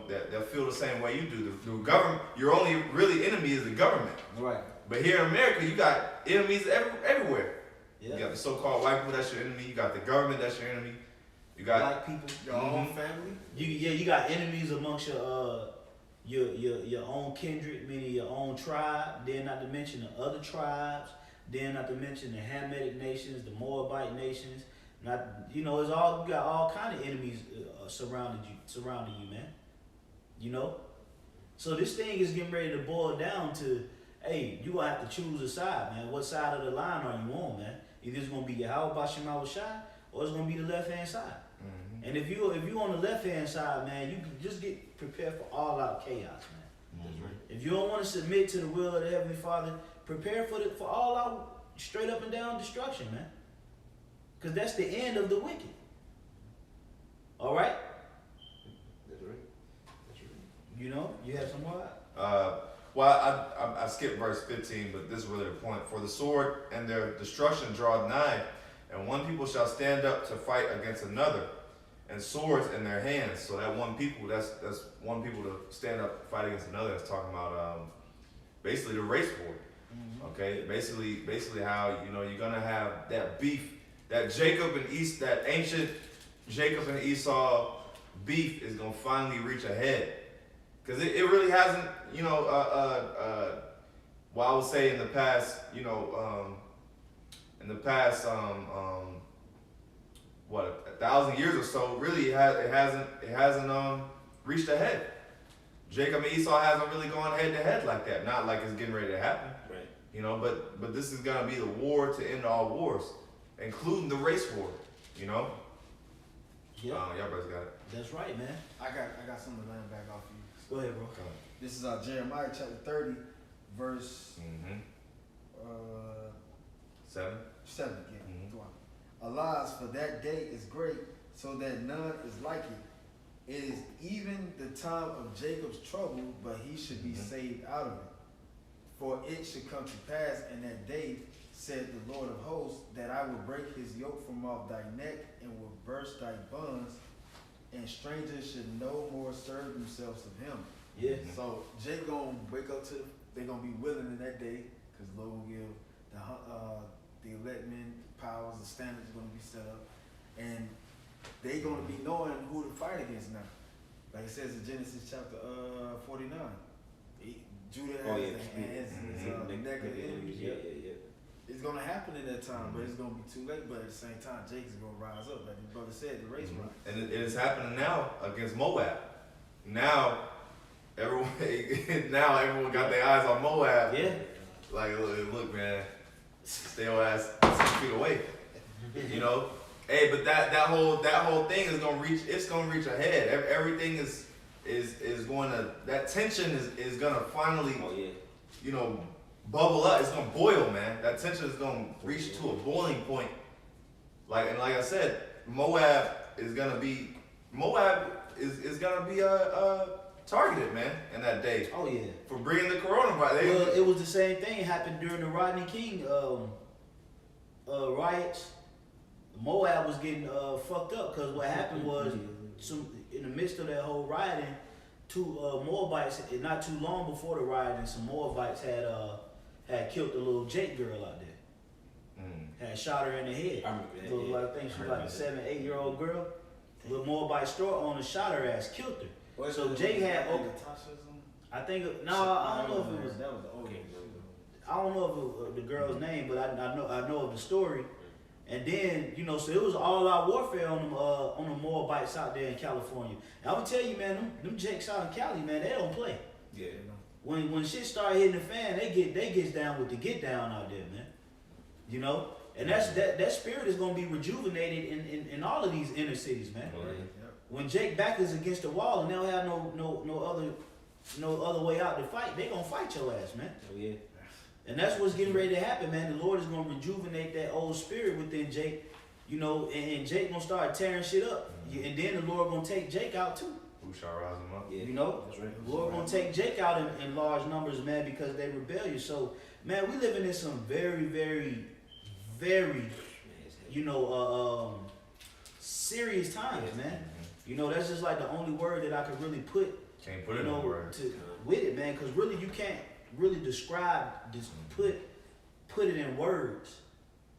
that feel the same way you do. The government, your only really enemy is the government. Right. But here in America, you got enemies everywhere. Yeah. You got the so-called white people, that's your enemy. You got the government, that's your enemy. You got Black people. Your own family. You got enemies amongst your own kindred, meaning your own tribe. Then not to mention the other tribes. Then not to mention the Hamitic nations, the Moabite nations. You got all kind of enemies surrounding you, man. So this thing is getting ready to boil down to, hey, you gonna have to choose a side, man. What side of the line are you on, man? Either it's gonna be Yahweh Bashim Shai, or it's gonna be the left hand side. And if you on the left hand side, man, you can just get prepared for all out chaos, man. That's right. If you don't want to submit to the will of the Heavenly Father, prepare for all out straight up and down destruction, man. Because that's the end of the wicked. All right? That's right. That's right. You have some more? Well, I skipped verse 15, but this is really the point. For the sword and their destruction draw nigh, and one people shall stand up to fight against another, and swords in their hands. So that one people, that's one people to stand up to fight against another. That's talking about basically the race war. Okay, basically how you're gonna have that beef, that that ancient Jacob and Esau beef is gonna finally reach a head, because it really hasn't. Well, I would say in the past, what, 1,000 years or so, really it hasn't reached a head. Jacob and Esau hasn't really gone head to head like that. Not like it's getting ready to happen. Right. But this is gonna be the war to end all wars, including the race war. Yeah. Y'all brothers got it. That's right, man. I got some to land back off you. Go ahead, bro. This is Jeremiah chapter 30, verse Mm-hmm. 7. 7. Yeah. Mhm. Alas, for that day is great, so that none is like it. It is even the time of Jacob's trouble, but he should be saved out of it. For it should come to pass in that day, said the Lord of hosts, that I will break his yoke from off thy neck and will burst thy bonds, and strangers should no more serve themselves of him. Yeah. So Jake gonna wake up to, they gonna be willing in that day, because the Lord will give the elect men powers, the standards are gonna be set up, and they gonna be knowing who to fight against now. Like it says in Genesis chapter 49, Judah Oh, has yeah. the neck of the enemy. Yeah. It's gonna happen in that time, but it's gonna be too late. But at the same time, Jake's gonna rise up, like your brother said, the race run. And it is happening now against Moab. Now everyone got their eyes on Moab. Yeah. Like, look, man, stay your ass 6 feet away. You know. Hey, but that whole thing is gonna reach. It's gonna reach ahead. Everything is going to. That tension is gonna finally. Oh yeah. You know, bubble up. It's gonna boil, man. That tension is gonna reach to a boiling point. Like I said, Moab is gonna be targeted, man, in that day Oh yeah. for bringing the coronavirus. Well, it was the same thing happened during the Rodney King riots. Moab was getting fucked up because what happened was in the midst of that whole rioting, two Moabites, not too long before the rioting, some Moabites had killed the little Jake girl out there. Had shot her in the head. I remember that, I think she was like a 7, 8-year-old girl. Little Moabite store owner shot her ass, killed her. So Jake had I think I don't know if it was. That was the old. I don't know if it was the girl's name, but I know of the story. And then, you know, so it was all out warfare on the Moabites out there in California. And I'm gonna tell you, man, them Jakes out in Cali, man, they don't play. Yeah. When shit start hitting the fan, they gets down with the get down out there, man. You know? And that spirit is gonna be rejuvenated in all of these inner cities, man. Oh, yeah. When Jake back is against the wall and they don't have no other way out to fight, they gonna fight your ass, man. Oh yeah. And that's what's getting ready to happen, man. The Lord is gonna rejuvenate that old spirit within Jake, you know, and Jake gonna start tearing shit up. And then the Lord gonna take Jake out too. Who shall rise him up? Yeah. You know? That's right. The Lord gonna take Jake out in large numbers, man, because they rebellious. So, man, we living in some very, very, very, you know, serious times, man. You know, that's just like the only word that I could really put, Can't put you it in know, words. with it, man. Because really, you can't really describe, just put it in words.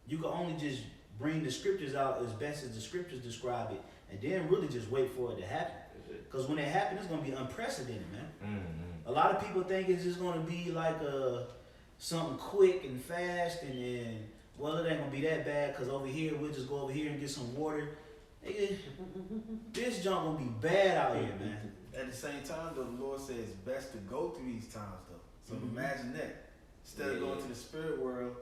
You can only just bring the scriptures out as best as the scriptures describe it, and then really just wait for it to happen. Because when it happens, it's gonna be unprecedented, man. A lot of people think it's just gonna be like something quick and fast, and then well, it ain't gonna be that bad. Because over here, we'll just go over here and get some water. Nigga, this junk gonna be bad out here, man. At the same time, though, the Lord says it's best to go through these times, though. So imagine that. Instead of going to the spirit world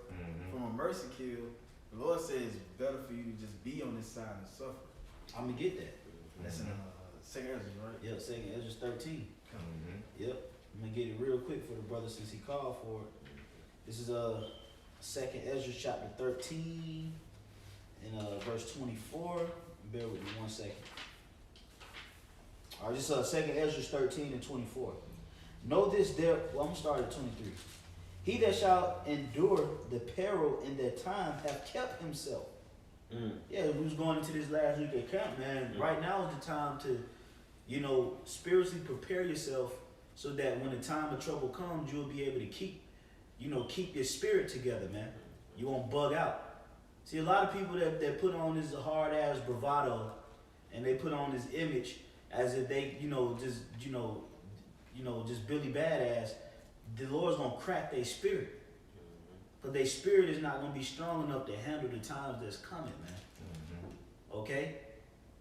from a mercy kill, the Lord says it's better for you to just be on this side and suffer. I'm gonna get that. That's in 2 Ezra, right? Yep, 2nd Ezra 13. Yep, I'm gonna get it real quick for the brother since he called for it. This is 2nd Ezra chapter 13 and verse 24. Bear with me 1 second. All right, this is 2nd Ezra 13 and 24. Know this there. Well, I'm gonna start at 23. He that shall endure the peril in that time have kept himself. Yeah, we was going into this last week at camp, man. Right now is the time to, you know, spiritually prepare yourself so that when the time of trouble comes, you'll be able to keep your spirit together, man. You won't bug out. See, a lot of people that put on this hard ass bravado, and they put on this image as if they, just Billy Badass. The Lord's gonna crack their spirit. But their spirit is not going to be strong enough to handle the times that's coming, man. Okay?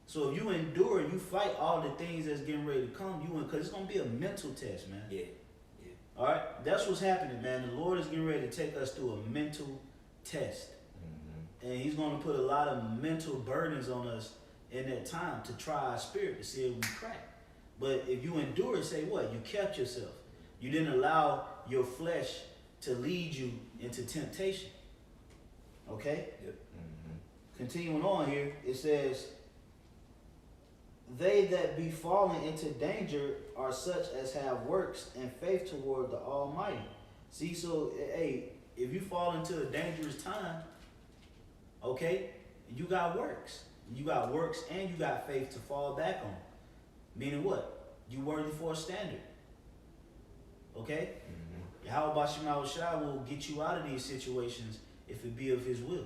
So if you endure and you fight all the things that's getting ready to come, because it's going to be a mental test, man. Yeah. All right? That's what's happening, man. The Lord is getting ready to take us through a mental test. And he's going to put a lot of mental burdens on us in that time to try our spirit to see if we crack. But if you endure, say what? You kept yourself. You didn't allow your flesh to lead you into temptation. Okay? Continuing on here, it says, they that be fallen into danger are such as have works and faith toward the Almighty. See, so, hey, if you fall into a dangerous time, okay, you got works. You got works and you got faith to fall back on. Meaning what? You worthy for a standard. Okay? How about Shema Shai will get you out of these situations if it be of his will.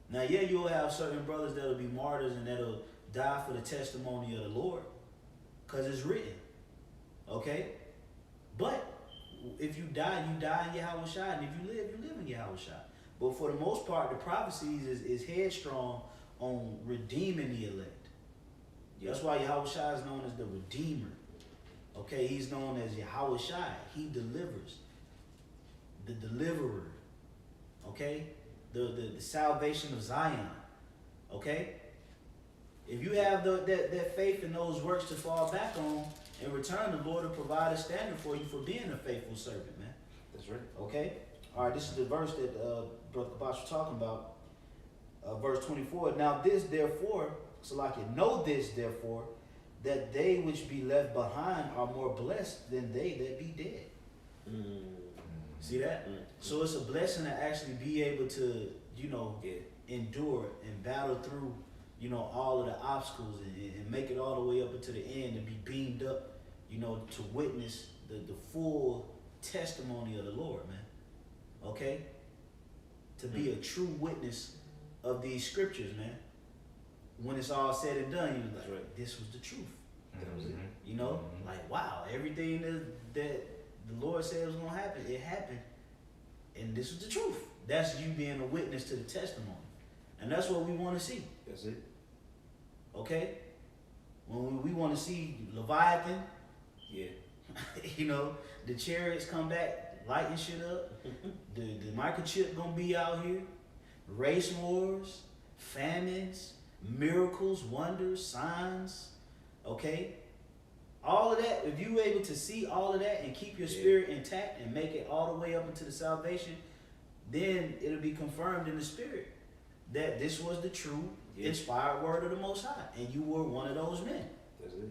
Now, yeah, you'll have certain brothers that'll be martyrs and that'll die for the testimony of the Lord, because it's written. Okay? But if you die in Yahweh Shai, and if you live in Yahweh Shai. But for the most part, the prophecies is headstrong on redeeming the elect. That's why Yahweh Shai is known as the Redeemer. Okay, he's known as Yahweh Shai. He delivers. The deliverer. Okay? The salvation of Zion. Okay? If you have that faith and those works to fall back on, in return, the Lord will provide a standard for you for being a faithful servant, man. That's right. Okay? All right, this is the verse that Brother Kabash was talking about. Verse 24. Now this, therefore, so like you know this, therefore, that they which be left behind are more blessed than they that be dead. See that? So it's a blessing to actually be able to, endure and battle through, all of the obstacles and make it all the way up until the end and be beamed up, to witness the full testimony of the Lord, man. Okay? To be a true witness of these scriptures, man. When it's all said and done, you're like, right. This was the truth. That was it. Like, wow, everything that the Lord said was going to happen, it happened. And this was the truth. That's you being a witness to the testimony. And that's what we want to see. That's it. Okay? When we want to see Leviathan, Yeah. the chariots come back, lighting shit up. the microchip going to be out here. Race wars, famines, miracles, wonders, signs. Okay? All of that, if you're able to see all of that and keep your spirit intact and make it all the way up into the salvation, then it'll be confirmed in the spirit that this was the true, inspired word of the Most High. And you were one of those men. That's it.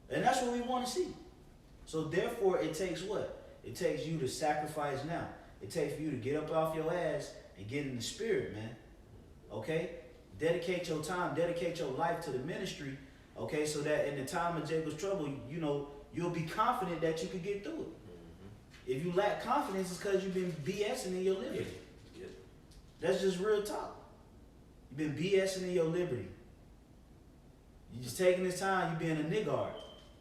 And that's what we want to see. So therefore, it takes what? It takes you to sacrifice now. It takes for you to get up off your ass and get in the spirit, man. Okay? Dedicate your time, dedicate your life to the ministry. Okay, so that in the time of Jacob's trouble, you'll be confident that you can get through it. If you lack confidence, it's because you've been BSing in your liberty. Yeah. That's just real talk. You've been BSing in your liberty. You're just taking this time, you're being a niggard.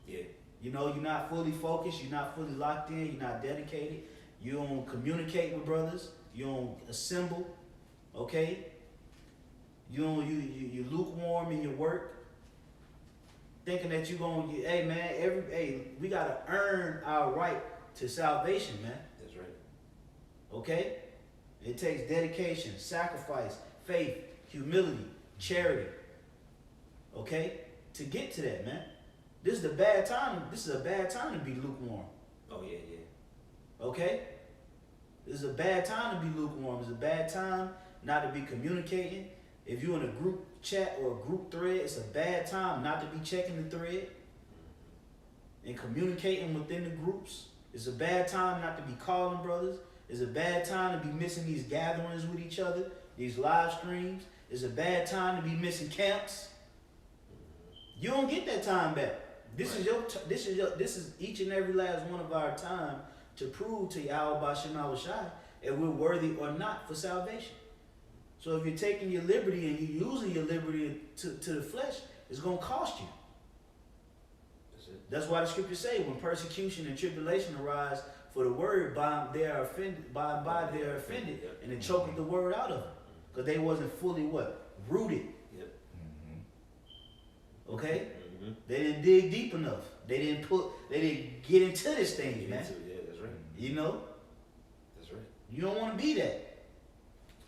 Yeah. You're not fully focused, you're not fully locked in, you're not dedicated. You don't communicate with brothers, you don't assemble, okay? You lukewarm in your work. Thinking that you're going to, hey man, we got to earn our right to salvation, man. That's right. Okay? It takes dedication, sacrifice, faith, humility, charity. Okay? To get to that, man. This is a bad time to be lukewarm. Oh, yeah. Okay? This is a bad time to be lukewarm. It's a bad time not to be communicating. If you're in a group chat or a group thread, it's a bad time not to be checking the thread and communicating within the groups. It's a bad time not to be calling brothers. It's a bad time to be missing these gatherings with each other, these live streams. It's a bad time to be missing camps. You don't get that time back. This is each and every last one of our time to prove to Yahweh B'Shem Shai if we're worthy or not for salvation. So if you're taking your liberty and you're using your liberty to the flesh, it's going to cost you. That's it. That's why the scriptures say when persecution and tribulation arise for the word, by and by they are offended, and then choking the word out of them. Because they wasn't fully what? Rooted. Yep. Okay? Mm-hmm. They didn't dig deep enough. They didn't get into this thing, man. Yeah, that's right. That's right. You don't want to be that.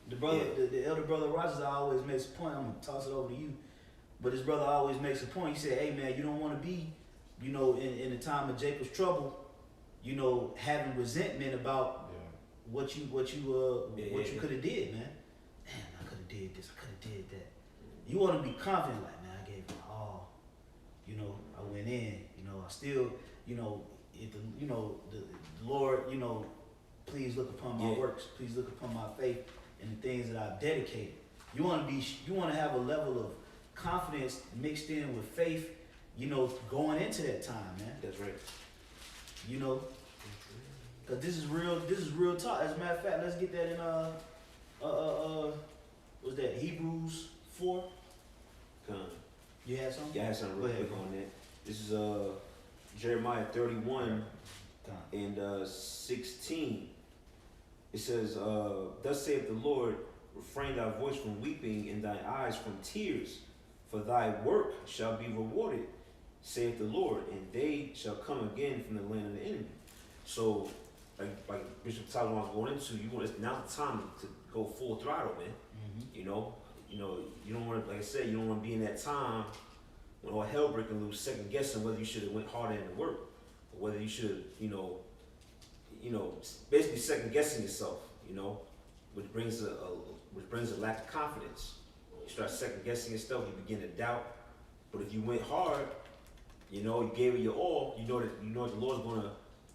The brother, the elder brother Rogers always makes a point. I'm gonna toss it over to you, but his brother always makes a point. He said, "Hey man, you don't want to be you know, in the time of Jacob's trouble, you know, having resentment about what you could have did, man. Damn, I could have did this, I could have did that. You want to be confident, like, man, I gave my all. You know, I went in. You know, I still, you know, if the, you know, the Lord, you know, please look upon my works. Please look upon my faith and the things that I've dedicated. You want to have a level of confidence mixed in with faith. You know, going into that time, man. That's right. You know, because this is real talk. As a matter of fact, let's get that in what's that? Hebrews 4. You had something? Yeah, I had something real quick on that. This is Jeremiah 31 and 16. It says, "Thus saith the Lord, refrain thy voice from weeping and thine eyes from tears, for thy work shall be rewarded, saith the Lord, and they shall come again from the land of the enemy." So, like Bishop Tyler was going into, now's the time to go full throttle, man. Mm-hmm. You know, you don't want to, like I said, you don't want to be in that time when all hell breaking loose, second guessing whether you should have went harder in the work, or whether you should have, basically second guessing yourself, which brings a lack of confidence. You start second guessing yourself, you begin to doubt. But if you went hard, you gave it your all, you know that the Lord's gonna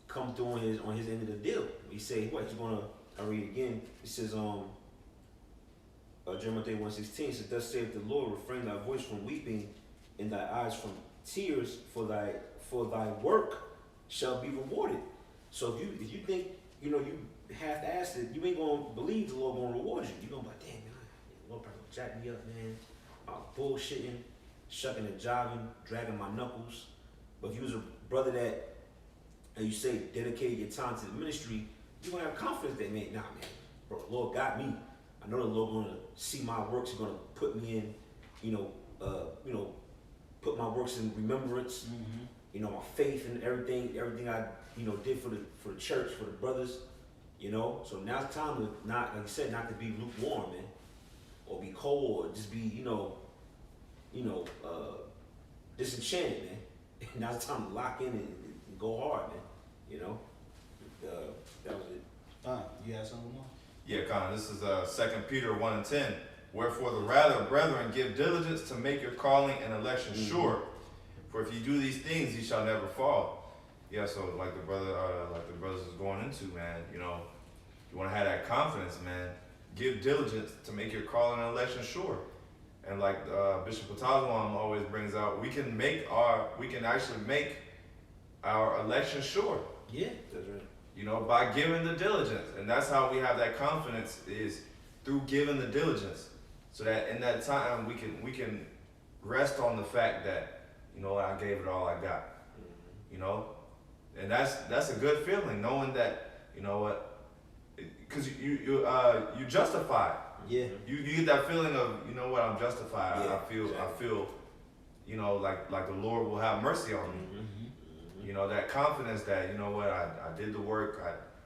come through on his end of the deal. He say, what? He's gonna. I read again. It says, Jeremiah 31:16 says, "Thus saith the Lord, refrain thy voice from weeping, and thy eyes from tears, for thy work shall be rewarded." So if you think you half-assed it, you ain't gonna believe the Lord gonna reward you. You gonna be like, damn, man, the Lord probably gonna jack me up, man. I'm bullshitting, shucking and jiving, dragging my knuckles. But if you was a brother that, and you say, dedicated your time to the ministry, you're gonna have confidence that, man, nah, man, bro, the Lord got me. I know the Lord gonna see my works. He's gonna put me in, put my works in remembrance. Mm-hmm. My faith and everything I, did for the church, for the brothers. So now it's time to not, like you said, not to be lukewarm, man, or be cold, or just be, disenchanted, man. Now it's time to lock in and go hard, man. That was it. You have something more? Yeah, Connor, this is 2 Peter 1:10. "Wherefore the rather, brethren, give diligence to make your calling and election sure. For if you do these things, ye shall never fall." Yeah, so like the brothers is going into, man, you want to have that confidence, man. Give diligence to make your calling and election sure. And like Bishop Patazwan always brings out, we can actually make our election sure. Yeah, that's right. By giving the diligence. And that's how we have that confidence, is through giving the diligence. So that in that time we can rest on the fact that, I gave it all I got. And that's a good feeling, knowing that, because you justify. Yeah. You get that feeling of, I'm justified. Yeah, I feel, like the Lord will have mercy on me. Mm-hmm. That confidence that, I did the work,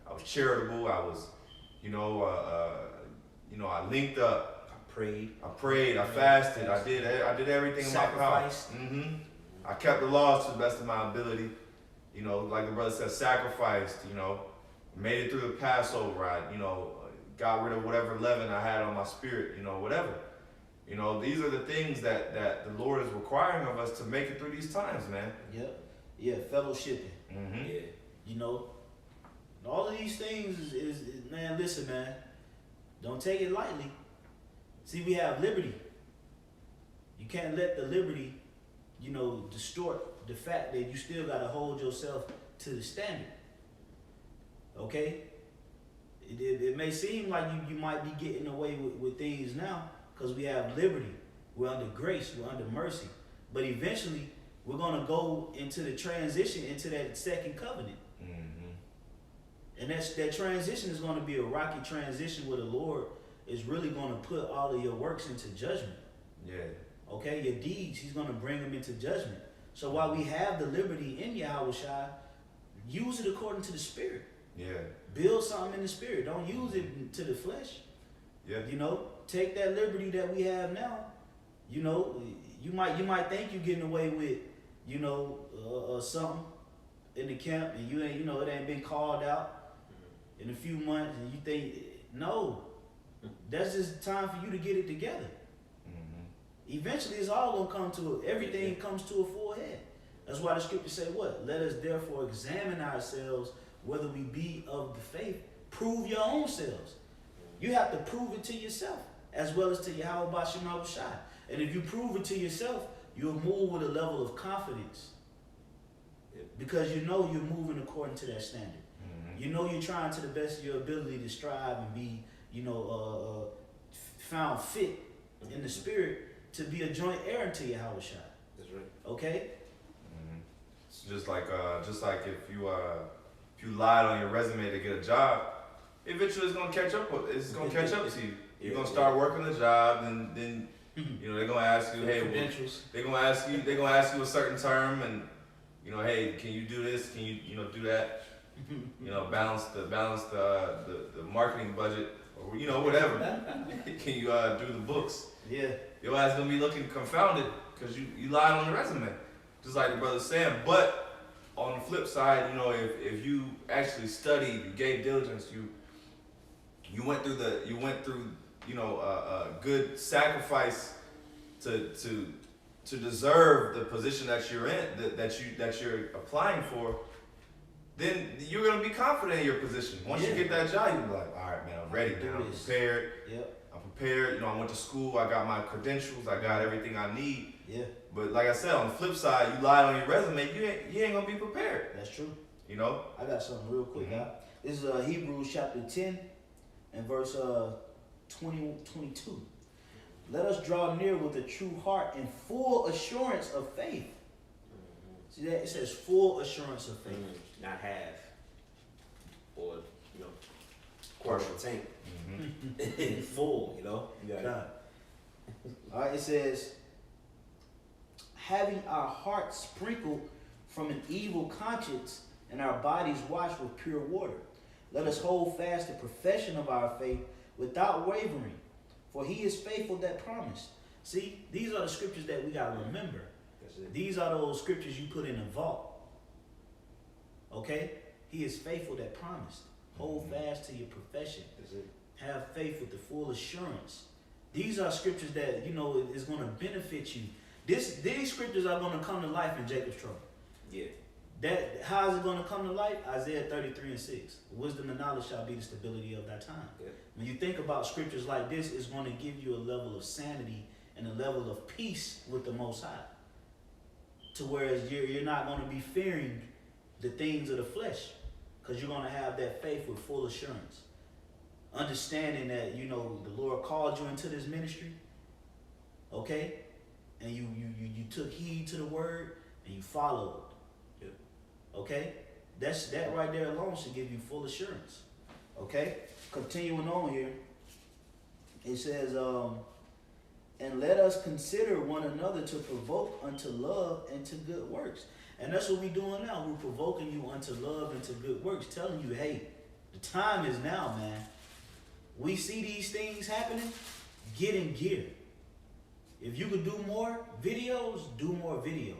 I was charitable, I was, I linked up, I prayed, I fasted, I did everything in my power. I kept the laws to the best of my ability. Like the brother said, sacrificed, made it through the Passover, I, got rid of whatever leaven I had on my spirit, whatever. These are the things that the Lord is requiring of us to make it through these times, man. Yep. Yeah, fellowshipping. Yeah. All of these things is man, listen, man, don't take it lightly. See, we have liberty. You can't let the liberty, distort the fact that you still got to hold yourself to the standard. Okay? It may seem like you might be getting away with things now because we have liberty. We're under grace. We're under mercy. But eventually, we're going to go into the transition into that second covenant. And that transition is going to be a rocky transition where the Lord is really going to put all of your works into judgment. Yeah. Okay? Your deeds, he's going to bring them into judgment. So while we have the liberty in Yahushua, use it according to the Spirit. Yeah. Build something in the Spirit. Don't use it to the flesh. Yeah. Take that liberty that we have now. You might think you're getting away with, something in the camp and you ain't, it ain't been called out in a few months and you think, no, that's just time for you to get it together. Eventually it's all gonna come to everything comes to a full head. That's why the scripture say what? Let us therefore examine ourselves whether we be of the faith. Prove your own selves. You have to prove it to yourself as well as to Yahweh Bashim Shai. And if you prove it to yourself, you'll move with a level of confidence. Because you know you're moving according to that standard. You know you're trying to the best of your ability to strive and be, found fit in the spirit to be a joint heir to Yahweh Shai. That's right. Okay? It's just like if you lied on your resume to get a job, eventually it's gonna catch up. It's gonna catch up to you. You're gonna start working the job, and then they're gonna ask you, hey, Credentials. they're gonna ask you a certain term, and hey, can you do this? Can you do that? Balance the marketing budget, or whatever. Can you do the books? Yeah. Your ass gonna be looking confounded because you lied on the resume, just like the brother's saying. But on the flip side, if you actually studied, you gave diligence, you went through a good sacrifice to deserve the position that you're in, that you're applying for, then you're gonna be confident in your position. Once you get that job, you'll be like, all right, man, I'm ready now. I'm prepared. Yep. I'm prepared. I went to school. I got my credentials. I got everything I need. Yeah. But like I said, on the flip side, you lied on your resume. You ain't gonna be prepared. That's true. You know. I got something real quick, guy. This is Hebrews chapter 10 and verse 22. Let us draw near with a true heart and full assurance of faith. See that? It says full assurance of faith. Not half. Or, quarter of a tank. Full, God. All right, it says, having our hearts sprinkled from an evil conscience and our bodies washed with pure water, let us hold fast the profession of our faith without wavering, for he is faithful that promised. See, these are the scriptures that we got to remember. That's it. These are those scriptures you put in the vault. Okay? He is faithful that promised. Hold fast to your profession. That's it. Have faith with the full assurance. These are scriptures that, is going to benefit you. These scriptures are going to come to life in Jacob's trouble. Yeah. How is it going to come to life? Isaiah 33:6. Wisdom and knowledge shall be the stability of thy time. Yeah. When you think about scriptures like this, it's going to give you a level of sanity and a level of peace with the Most High. To whereas you're not going to be fearing the things of the flesh, because you're going to have that faith with full assurance. Understanding that, the Lord called you into this ministry, okay? And you took heed to the word and you followed. Yep. Okay? That right there alone should give you full assurance. Okay? Continuing on here, it says, and let us consider one another to provoke unto love and to good works. And that's what we're doing now. We're provoking you unto love and to good works, telling you, hey, the time is now, man. We see these things happening, get in gear. If you could do more videos, do more videos.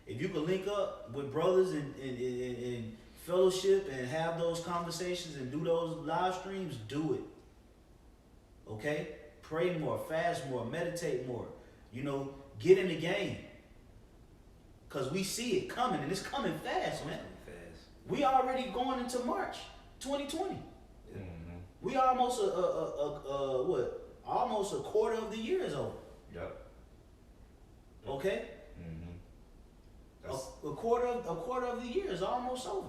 If you could link up with brothers in fellowship and have those conversations and do those live streams, do it. Okay? Pray more, fast more, meditate more. Get in the game. Because we see it coming, and it's coming fast, man. Fast. We already going into March 2020. Yeah. We almost almost a quarter of the year is over. Yep. Okay? A quarter of the year is almost over.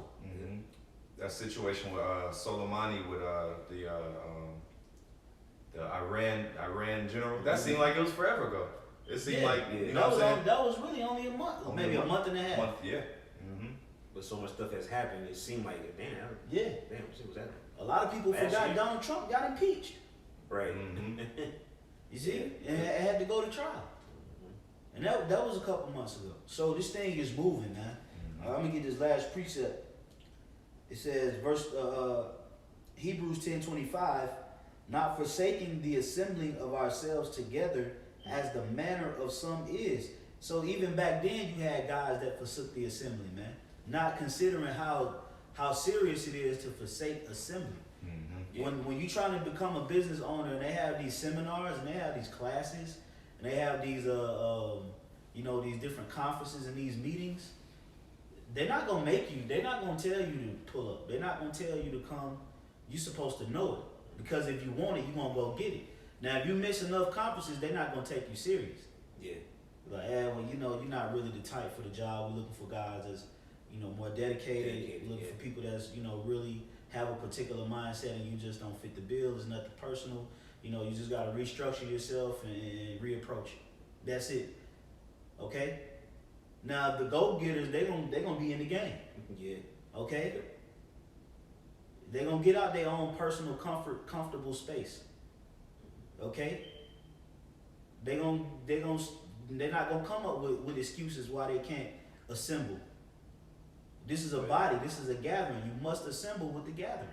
That situation with Soleimani with the Iran general, that seemed like it was forever ago. It seemed like what I'm saying. That was really only a month, maybe a month and a half. Yeah. But so much stuff has happened, it seemed like, damn, Yeah. shit was that? A lot of people Last forgot year. Donald Trump got impeached. Right. You see? And it had to go to trial. And that was a couple months ago. So this thing is moving, man. Let me get this last precept. It says, Hebrews 10:25, not forsaking the assembling of ourselves together as the manner of some is, So even back then, you had guys that forsook the assembly, man. Not considering how serious it is to forsake assembly. Mm-hmm. When you trying to become a business owner and they have these seminars and they have these classes and they have these these different conferences and these meetings, they're not gonna they're not gonna tell you to pull up. They're not gonna tell you to come. You're supposed to know it. Because if you want it, you're gonna go get it. Now if you miss enough conferences, they're not gonna take you serious. Yeah. Like, well, you're not really the type for the job. We're looking for guys that's, more dedicated. We're looking for people that's, really have a particular mindset and you just don't fit the bill. It's nothing personal. You just got to restructure yourself and reapproach it. That's it. Okay? Now, the go-getters, they're gonna be in the game. Yeah. Okay? They're going to get out their own personal comfortable space. Okay? They're not going to come up with excuses why they can't assemble. This is a body. This is a gathering. You must assemble with the gathering.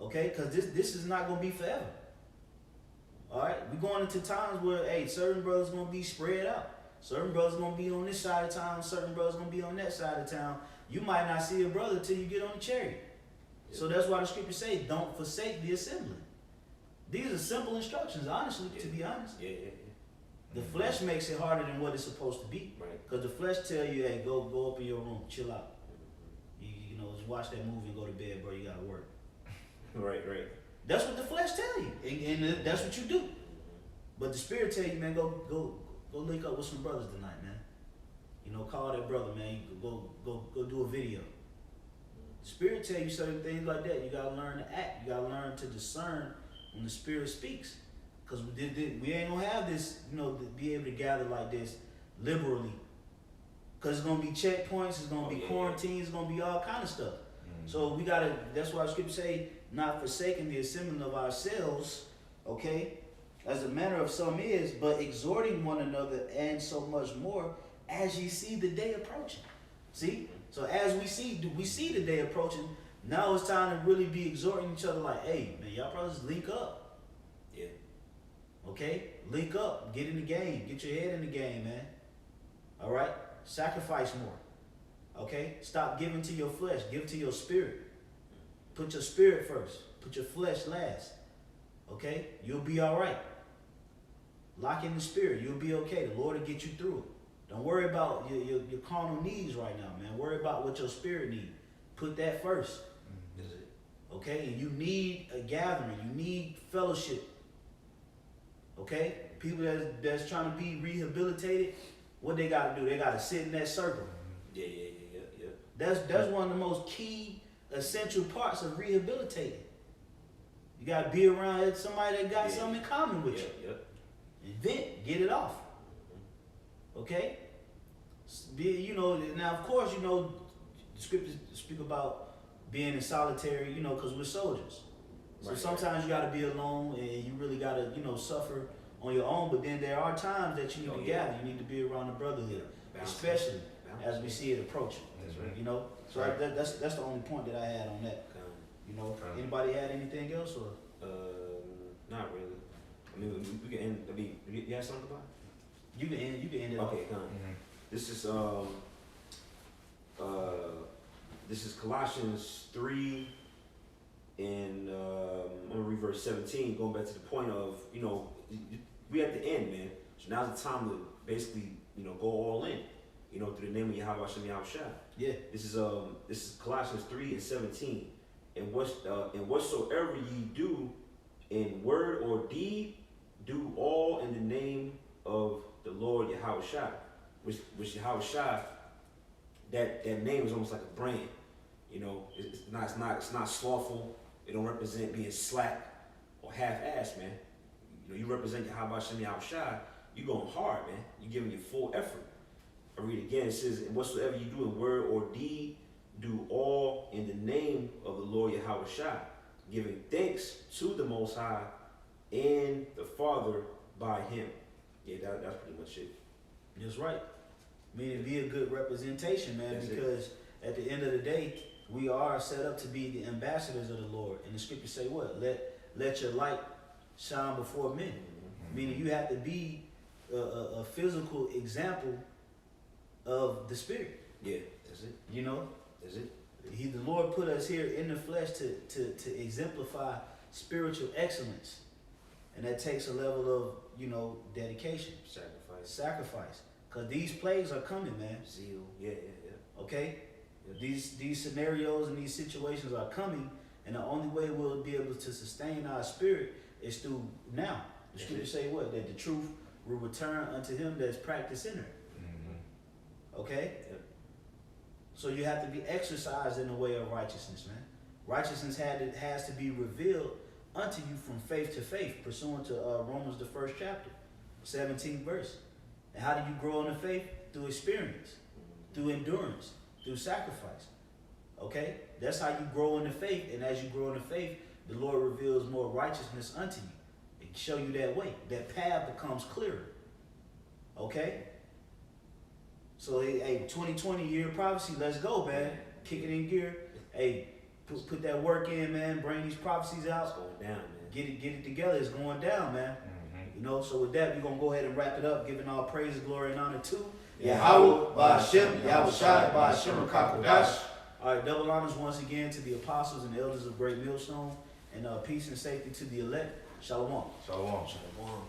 Okay? Because this is not going to be forever. All right? We're going into times where, certain brothers going to be spread out. Certain brothers going to be on this side of town. Certain brothers going to be on that side of town. You might not see a brother till you get on the chariot. Yeah. So that's why the scriptures say, don't forsake the assembly. These are simple instructions, honestly, to be honest. Yeah. The flesh makes it harder than what it's supposed to be. Right. Because the flesh tell you, hey, go up in your room, chill out. Just watch that movie and go to bed, bro. You gotta work. Right. That's what the flesh tell you, and that's what you do. But the spirit tell you, man, go link up with some brothers tonight, man. Call that brother, man. Go do a video. The spirit tell you certain things like that. You gotta learn to act. You gotta learn to discern when the spirit speaks. Because we ain't gonna have this, to be able to gather like this liberally. Because it's gonna be checkpoints, it's gonna be quarantines, it's gonna be all kind of stuff. Mm-hmm. So we gotta, that's why the scripture say, not forsaking the assembling of ourselves, okay, as the manner of some is, but exhorting one another, and so much more, as ye see the day approaching. See? So as we see the day approaching, now it's time to really be exhorting each other like, hey, man, y'all brothers link up. Yeah. Okay? Link up. Get in the game. Get your head in the game, man. All right? Sacrifice more. Okay? Stop giving to your flesh. Give to your spirit. Put your spirit first. Put your flesh last. Okay? You'll be all right. Lock in the spirit. You'll be okay. The Lord will get you through it. Don't worry about your carnal needs right now, man. Worry about what your spirit needs. Put that first. Okay? And you need a gathering. You need fellowship. Okay? People that's trying to be rehabilitated, what they got to do? They got to sit in that circle. Yeah. That's one of the most key, essential parts of rehabilitating. You got to be around somebody that got something in common with you. Yep. And vent, get it off. Okay? Now of course, the scriptures speak about being in solitary, because we're soldiers. So sometimes you got to be alone and you really got to, suffer on your own. But then there are times that you need to gather. You need to be around the brotherhood, especially as we see it approaching. That's right. So that's the only point that I had on that. Anybody had anything else or? Not really. I mean, we can end. You have something about it? You can end it. Okay, Mm-hmm. This is Colossians 3 and I'm gonna read verse 17, going back to the point of, we at the end, man. So now's the time to basically, go all in, through the name of Yahweh Hashem Yahushua. Yeah. This is Colossians 3 and 17. And whatsoever ye do in word or deed, do all in the name of the Lord Yahushua. Which Yahushua, that name is almost like a brand. It's not slothful. It don't represent being slack or half-assed, man. You represent Yahweh Hashem Yahushua. You going hard, man. You giving your full effort. I read again. It says, and whatsoever you do in word or deed, do all in the name of the Lord Yahushua, giving thanks to the Most High and the Father by Him. Yeah, that's pretty much it. That's right. Meaning be a good representation, man, That's because at the end of the day, we are set up to be the ambassadors of the Lord. And the scriptures say what? Let your light shine before men. Mm-hmm. Meaning you have to be a physical example of the Spirit. Yeah, that's it. You know, That's it. the Lord put us here in the flesh to exemplify spiritual excellence, and that takes a level of, you know, dedication, sacrifice. Cause these plagues are coming, man. Zeal. Yeah, yeah, yeah. Okay, Yeah. these scenarios and these situations are coming, and the only way we'll be able to sustain our spirit is through now. The That's scripture it. say what? That the truth will return unto him that's practiced in her. Okay? Yep. So you have to be exercised in the way of righteousness, man. Righteousness has to be revealed unto you from faith to faith, pursuant to Romans the 1st chapter, 17th verse. And how do you grow in the faith? Through experience, through endurance, through sacrifice. Okay? That's how you grow in the faith, and as you grow in the faith, the Lord reveals more righteousness unto you. It can show you that way. That path becomes clearer. Okay? So, hey, 2020 year of prophecy, let's go, man. Kick it in gear. Hey, put that work in, man. Bring these prophecies It's out. going down, man. Get it together. It's going down, man. You know, so with that, we're going to go ahead and wrap it up, giving all praise, glory, and honor to Yahweh, Ba'Shem, Yahweh Shai, Ba'Shem, Kakodash. All right, double honors once again to the apostles and elders of Great Millstone, and peace and safety to the elect. Shalom. Shalom. Shalom.